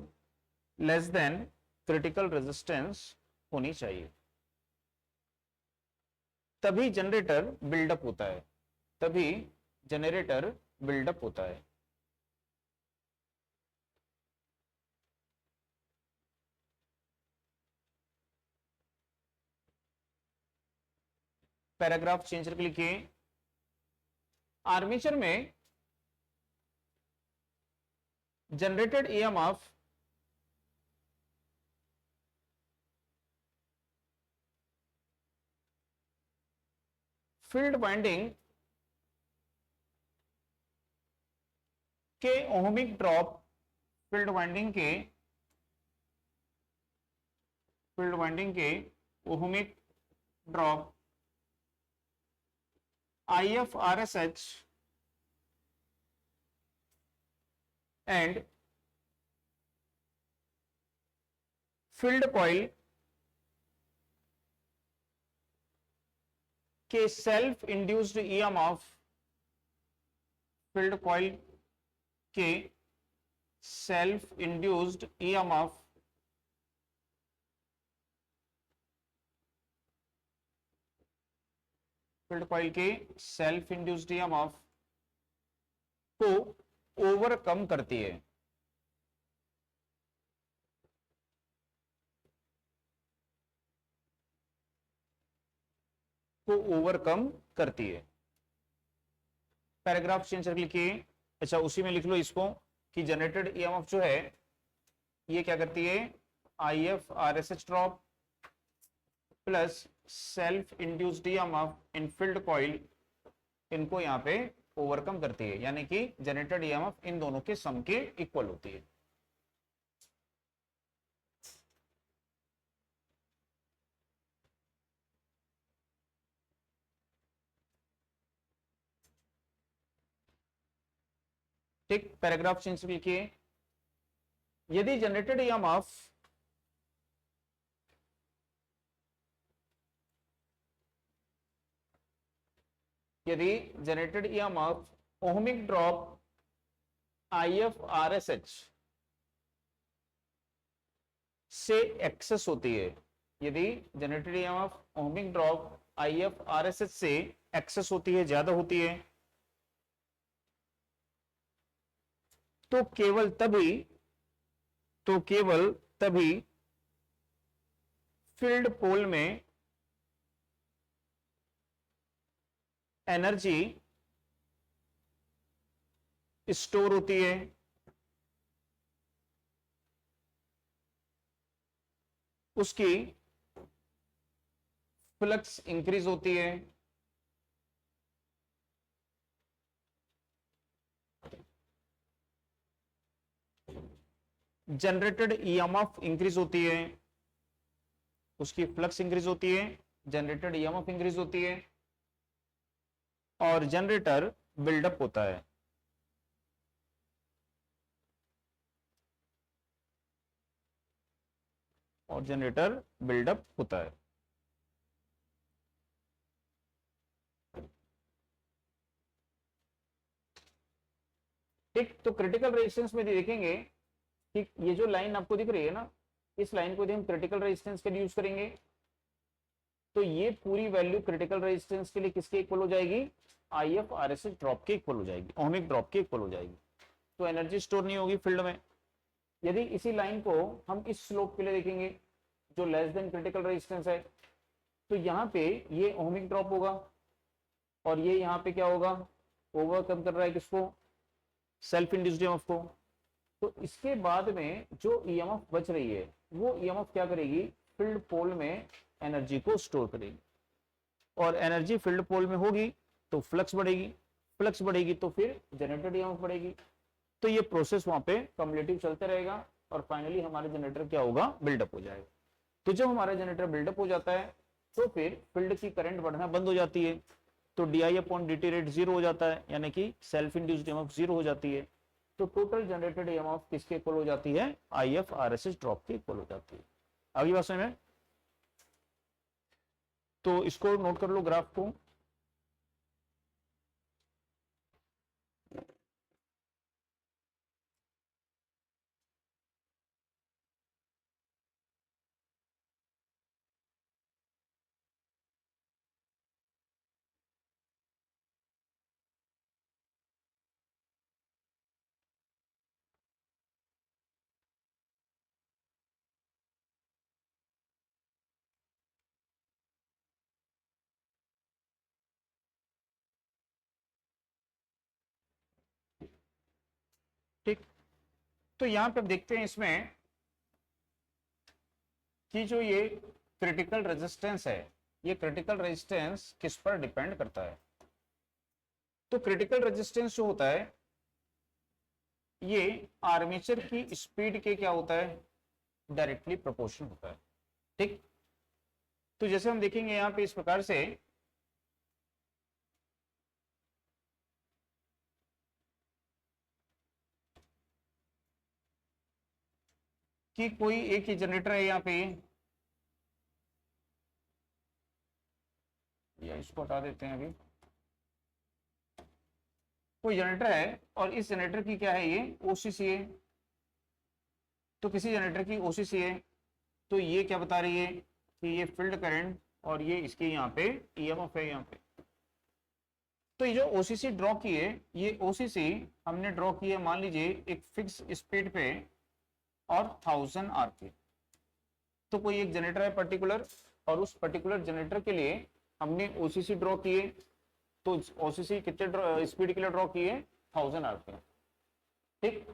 less than critical resistance होनी चाहिए, तभी जनरेटर बिल्डअप होता है, तभी जनरेटर बिल्डअप होता है। पैराग्राफ चेंज करके लिखिए, आर्मेचर में जनरेटेड ईएमएफ फील्ड वाइंडिंग के ओहमिक ड्रॉप, फील्ड वाइंडिंग के ohmic drop IFRSH and field coil के self induced EMF, field coil के self induced EMF field coil के सेल्फ इंड्यूस्ड ईएमएफ को ओवरकम करती है, को ओवरकम करती है। पैराग्राफ चेंज करके लिखिए, अच्छा उसी में लिख लो इसको कि जनरेटेड ईएमएफ जो है ये क्या करती है, IFRSH drop plus self induced EMF इन फील्ड कॉइल, इनको यहां पे ओवरकम करती है, यानी कि जनरेटेड ईएमएफ इन दोनों के सम के इक्वल होती है। ठीक, पैराग्राफ चेंज लिखिए, यदि जनरेटेड ईएमएफ यदि generated EMF ohmic drop IFRSH से एक्सेस होती है, यदि generated EMF ohmic drop IFRSH से एक्सेस होती है, ज्यादा होती है, तो केवल तभी फील्ड पोल में एनर्जी स्टोर होती है, उसकी फ्लक्स इंक्रीज होती है, जनरेटेड ईएमएफ इंक्रीज होती है, उसकी फ्लक्स इंक्रीज होती है, जनरेटेड ईएमएफ इंक्रीज होती है, और जनरेटर बिल्डअप होता है। और जनरेटर बिल्डअप होता है। ठीक, तो क्रिटिकल रेजिस्टेंस में देखेंगे कि ये जो लाइन आपको दिख रही है ना, इस लाइन को यदि हम क्रिटिकल रेजिस्टेंस के लिए यूज करेंगे तो ये पूरी वैल्यू क्रिटिकल रेजिस्टेंस के लिए किसके इक्वल हो जाएगी? IFRSH ड्रॉप के इक्वल हो जाएगी, ओमिक ड्रॉप के इक्वल हो जाएगी। तो एनर्जी स्टोर नहीं होगी फील्ड में। यदि इसी लाइन को हम इस स्लोप के लिए देखेंगे जो लेस देन क्रिटिकल रेजिस्टेंस है, तो यहाँ पे ये ओमिक ड्रॉप होगा और ये यहाँ पे क्या होगा? ओवरकम कर रहा है किसको? सेल्फ इंड्यूस्ड ईएमएफ को। तो इसके बाद में जो ईएमएफ बच रही है वो ईएमएफ क्या करेगी? फील्ड पोल में एनर्जी को स्टोर करेगी, और एनर्जी फील्ड पोल में होगी तो फ्लक्स बढ़ेगी, फ्लक्स बढ़ेगी तो फिर जनरेटेड ईएमएफ बढ़ेगी। तो ये प्रोसेस वहां पे कम्युलेटिव चलते रहेगा और फाइनली हमारा जनरेटर क्या होगा? बिल्डअप हो जाएगा। तो जब हमारा जनरेटर बिल्डअप हो जाता है तो फिर फील्ड की करंट बढ़ना बंद हो जाती है, तो DI/dt रेट 0 हो जाता है, यानी कि सेल्फ इंड्यूस्ड ईएमएफ 0 हो जाती है। तो टोटल जनरेटेड ईएमएफ किसके इक्वल हो जाती है? IFRSH ड्रॉप के इक्वल हो जाती है। अगली बात समझ में? तो इसको नोट कर लो ग्राफ को। ठीक, तो यहां पे देखते हैं इसमें कि जो ये क्रिटिकल रेजिस्टेंस है, ये क्रिटिकल रेजिस्टेंस किस पर डिपेंड करता है? तो क्रिटिकल रेजिस्टेंस जो होता है ये आर्मेचर की स्पीड के क्या होता है? डायरेक्टली प्रोपोर्शनल होता है। ठीक, तो जैसे हम देखेंगे यहां पे इस प्रकार से कि कोई एक ही जनरेटर है यहाँ पे, या इसको हटा देते हैं अभी। कोई जनरेटर है और इस जनरेटर की क्या है? ये OCC है। तो किसी जनरेटर की OCC है तो ये क्या बता रही है कि ये फील्ड करंट और ये इसके यहाँ पे EMF है यहाँ पे। तो ये जो OCC ड्रॉ की है, ये OCC हमने ड्रॉ की है मान लीजिए एक फिक्स स्पीड पे और 1000 RPM। तो कोई एक जनरेटर है पर्टिकुलर और उस पर्टिकुलर जनरेटर के लिए हमने OCC ड्रॉ किए, तो OCC कितने स्पीड के लिए ड्रॉ किए? 1000 RPM। ठीक,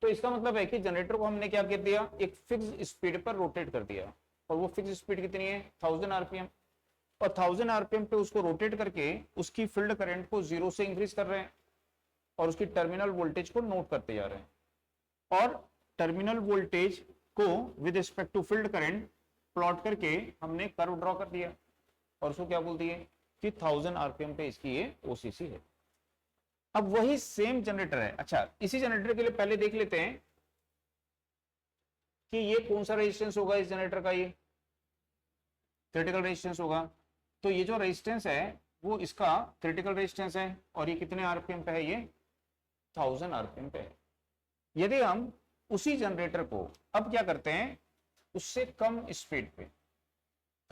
तो इसका मतलब है कि जनरेटर को हमने क्या कर दिया? एक फिक्स स्पीड पर रोटेट कर दिया, और वो फिक्स स्पीड कितनी है? 1000 RPM। और 1000 RPM पे उसको रोटेट करके उसकी फील्ड करंट को 0 से इंक्रीज कर रहे हैं और उसकी टर्मिनल वोल्टेज को नोट करते जा रहे हैं। और टर्मिनल वोल्टेज को with respect to field current plot करके हमने कर्व ड्रॉ कर दिया और उसको क्या बोल दिए कि 1000 RPM पे इसकी ये OCC है। अब वही सेम जनरेटर है। अच्छा, इसी जनरेटर के लिए पहले देख लेते हैं कि ये कौन सा रेजिस्टेंस होगा इस जनरेटर का? ये क्रिटिकल रेजिस्टेंस होगा। तो ये जो रेजिस्टेंस है वो इसका क्रिटिकल रेजिस्टेंस है और ये कितने RPM पे है? ये 1000 RPM पे है। यदि हम उसी जनरेटर को अब क्या करते हैं? उससे कम स्पीड पे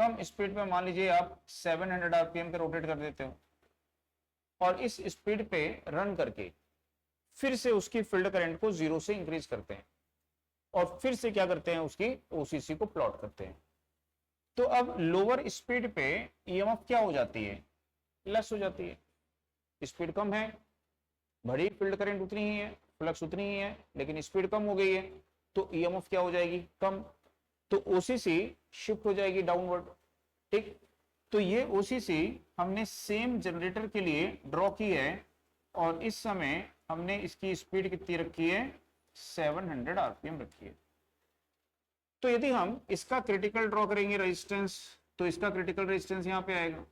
कम स्पीड पे मान लीजिए आप 700 आरपीएम पे रोटेट कर देते हो और इस स्पीड पे रन करके फिर से उसकी फील्ड करंट को 0 से इंक्रीज करते हैं और फिर से क्या करते हैं, उसकी ओसीसी को प्लॉट करते हैं। तो अब लोअर स्पीड पे ईएमएफ क्या हो जाती है, लेस हो जाती है। स्पीड कम है, बड़ी फील्ड करंट उतनी ही है, फ्लक्स उतनी ही है, लेकिन स्पीड कम हो गई है तो ईएमएफ क्या हो जाएगी, कम। तो ओसीसी शिफ्ट हो जाएगी डाउनवर्ड। ठीक, तो ये ओसीसी हमने सेम जनरेटर के लिए ड्रॉ की है और इस समय हमने इसकी स्पीड कितनी रखी है, 700 आरपीएम रखी है। तो यदि हम इसका क्रिटिकल ड्रॉ करेंगे रेजिस्टेंस, तो इसका क्रिटिकल रेजिस्टेंस यहां पे आएगा।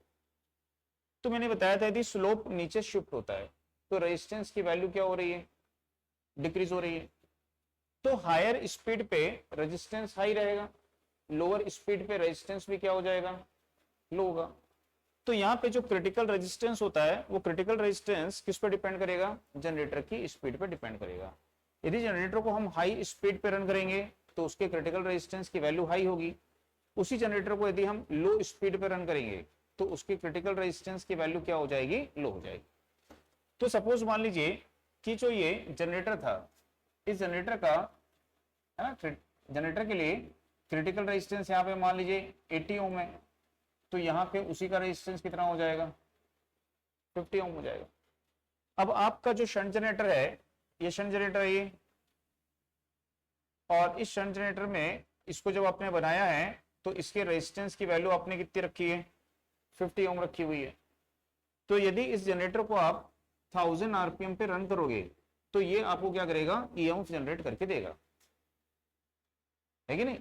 तो मैंने बताया था यदि स्लोप नीचे शिफ्ट होता है तो रेजिस्टेंस की वैल्यू क्या हो रही है, डिक्रीज हो रही है। तो हायर स्पीड पे रेजिस्टेंस हाई रहेगा, लोअर स्पीड पे रेजिस्टेंस भी क्या हो जाएगा, लो होगा। तो यहाँ पे जो क्रिटिकल रेजिस्टेंस होता है वो क्रिटिकल रेजिस्टेंस किस पर डिपेंड करेगा, जनरेटर की स्पीड पर डिपेंड करेगा। यदि जनरेटर को हम हाई स्पीड पे रन करेंगे तो उसके क्रिटिकल रेजिस्टेंस की वैल्यू हाई होगी। उसी जनरेटर को यदि हम लो स्पीड पे रन करेंगे तो उसकी क्रिटिकल रेजिस्टेंस की वैल्यू क्या हो जाएगी, लो हो जाएगी। तो सपोज मान लीजिए कि जो ये जनरेटर था, इस जनरेटर का है ना, जनरेटर के लिए क्रिटिकल रेजिस्टेंस यहाँ पे मान लीजिए 80 ओम है, तो यहाँ पे उसी का रेजिस्टेंस कितना हो जाएगा, 50 ओम हो जाएगा। अब आपका जो शंट जनरेटर है, ये शंट जनरेटर है ये, और इस शंट जनरेटर में इसको जब आपने बनाया है तो इसके रेजिस्टेंस की वैल्यू आपने कितनी रखी है, 50 ओम रखी हुई है। तो यदि इस जनरेटर को आप 1000 आरपीएम पे रन करोगे तो ये आपको क्या करेगा, ईएमएफ जनरेट करके देगा, है कि नहीं,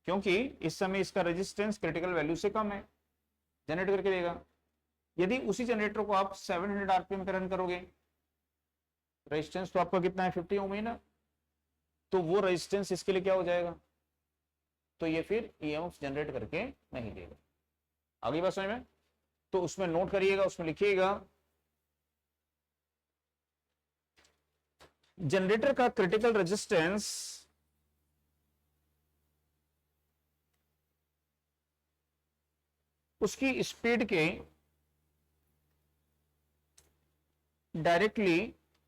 क्योंकि इस समय इसका रेजिस्टेंस क्रिटिकल वैल्यू से कम है, जनरेट करके देगा। यदि उसी जनरेटर को आप 700 आरपीएम पे रन करोगे, रेजिस्टेंस तो आपका कितना है, 50 ओम है ना, तो वो रेजिस्टेंस इसके लिए क्या हो जाएगा, तो ये फिर ईएमएफ जनरेट करके नहीं देगा। अगली बात समझ में, तो उसमें नोट करिएगा, उसमें लिखिएगा जनरेटर का क्रिटिकल रेजिस्टेंस उसकी स्पीड के डायरेक्टली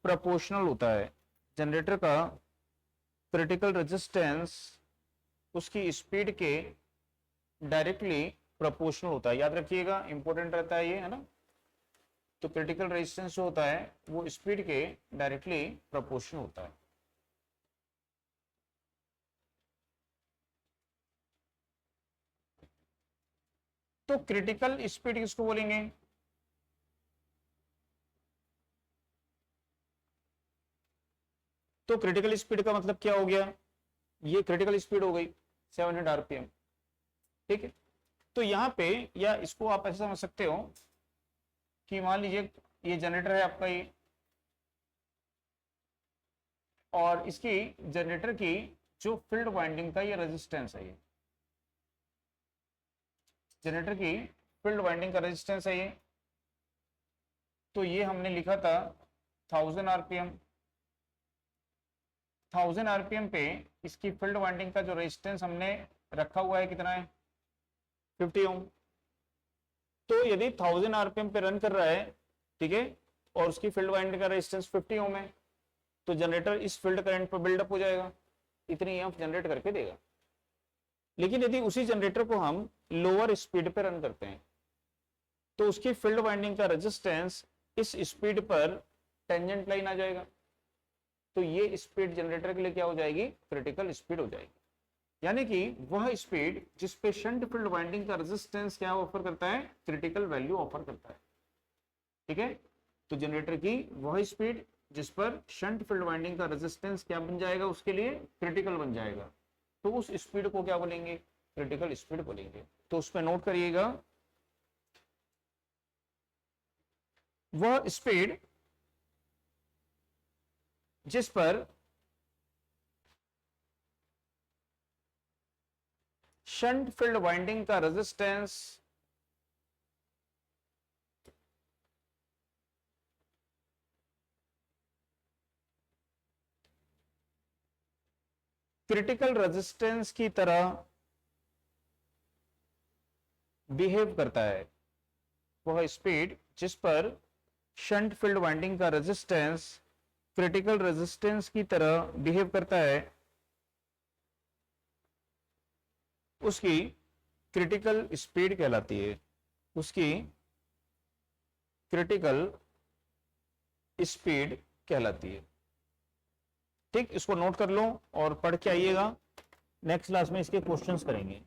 प्रोपोर्शनल होता है। जनरेटर का क्रिटिकल रेजिस्टेंस उसकी स्पीड के डायरेक्टली प्रोपोर्शनल होता है, याद रखिएगा, इंपॉर्टेंट रहता है ये, है ना। तो क्रिटिकल रेजिस्टेंस जो होता है वो स्पीड के डायरेक्टली प्रोपोर्शनल होता है। तो क्रिटिकल स्पीड किसको बोलेंगे, तो क्रिटिकल स्पीड का मतलब क्या हो गया, ये क्रिटिकल स्पीड हो गई 700 आरपीएम। ठीक है, तो यहां पे या इसको आप ऐसे समझ सकते हो कि मान लीजिए ये जनरेटर है आपका ये, और इसकी जनरेटर की जो फील्ड वाइंडिंग का ये रेजिस्टेंस है, ये जनरेटर की फील्ड वाइंडिंग का रेजिस्टेंस है ये, तो ये हमने लिखा था 1000 आरपीएम। 1000 आरपीएम पे इसकी फील्ड वाइंडिंग का जो रेजिस्टेंस हमने रखा हुआ है कितना है, 50 ओम। तो यदि 1000 आरपीएम पे रन कर रहा है, ठीक है, और उसकी फील्ड वाइंडिंग का रेजिस्टेंस 50 ओम है, तो जनरेटर इस फील्ड करंट पर बिल्डअप हो जाएगा, इतनी ईएमएफ जनरेट करके देगा। लेकिन यदि उसी जनरेटर को हम लोअर स्पीड पे रन करते हैं तो उसकी फील्ड वाइंडिंग का रेजिस्टेंस इस स्पीड पर टेंजेंट लाइन आ जाएगा, तो ये स्पीड जनरेटर के लिए क्या हो जाएगी, क्रिटिकल स्पीड हो जाएगी। यानी कि वह स्पीड जिस पे शंट फील्ड वाइंडिंग का रेजिस्टेंस क्या ऑफर करता है, क्रिटिकल वैल्यू ऑफर करता है। ठीक है, तो जनरेटर की वह स्पीड जिस पर शंट फील्ड वाइंडिंग का रेजिस्टेंस क्या बन जाएगा, उसके लिए क्रिटिकल बन जाएगा, तो उस स्पीड को क्या बोलेंगे, क्रिटिकल स्पीड बोलेंगे। तो उसमें नोट करिएगा, वह स्पीड जिस पर शंट फील्ड वाइंडिंग का रेजिस्टेंस क्रिटिकल रेजिस्टेंस की तरह बिहेव करता है, वह स्पीड जिस पर शंट फील्ड वाइंडिंग का रेजिस्टेंस क्रिटिकल रेजिस्टेंस की तरह बिहेव करता है, उसकी क्रिटिकल स्पीड कहलाती है, उसकी क्रिटिकल स्पीड कहलाती है। ठीक, इसको नोट कर लो और पढ़ के आइएगा, नेक्स्ट क्लास में इसके क्वेश्चंस करेंगे।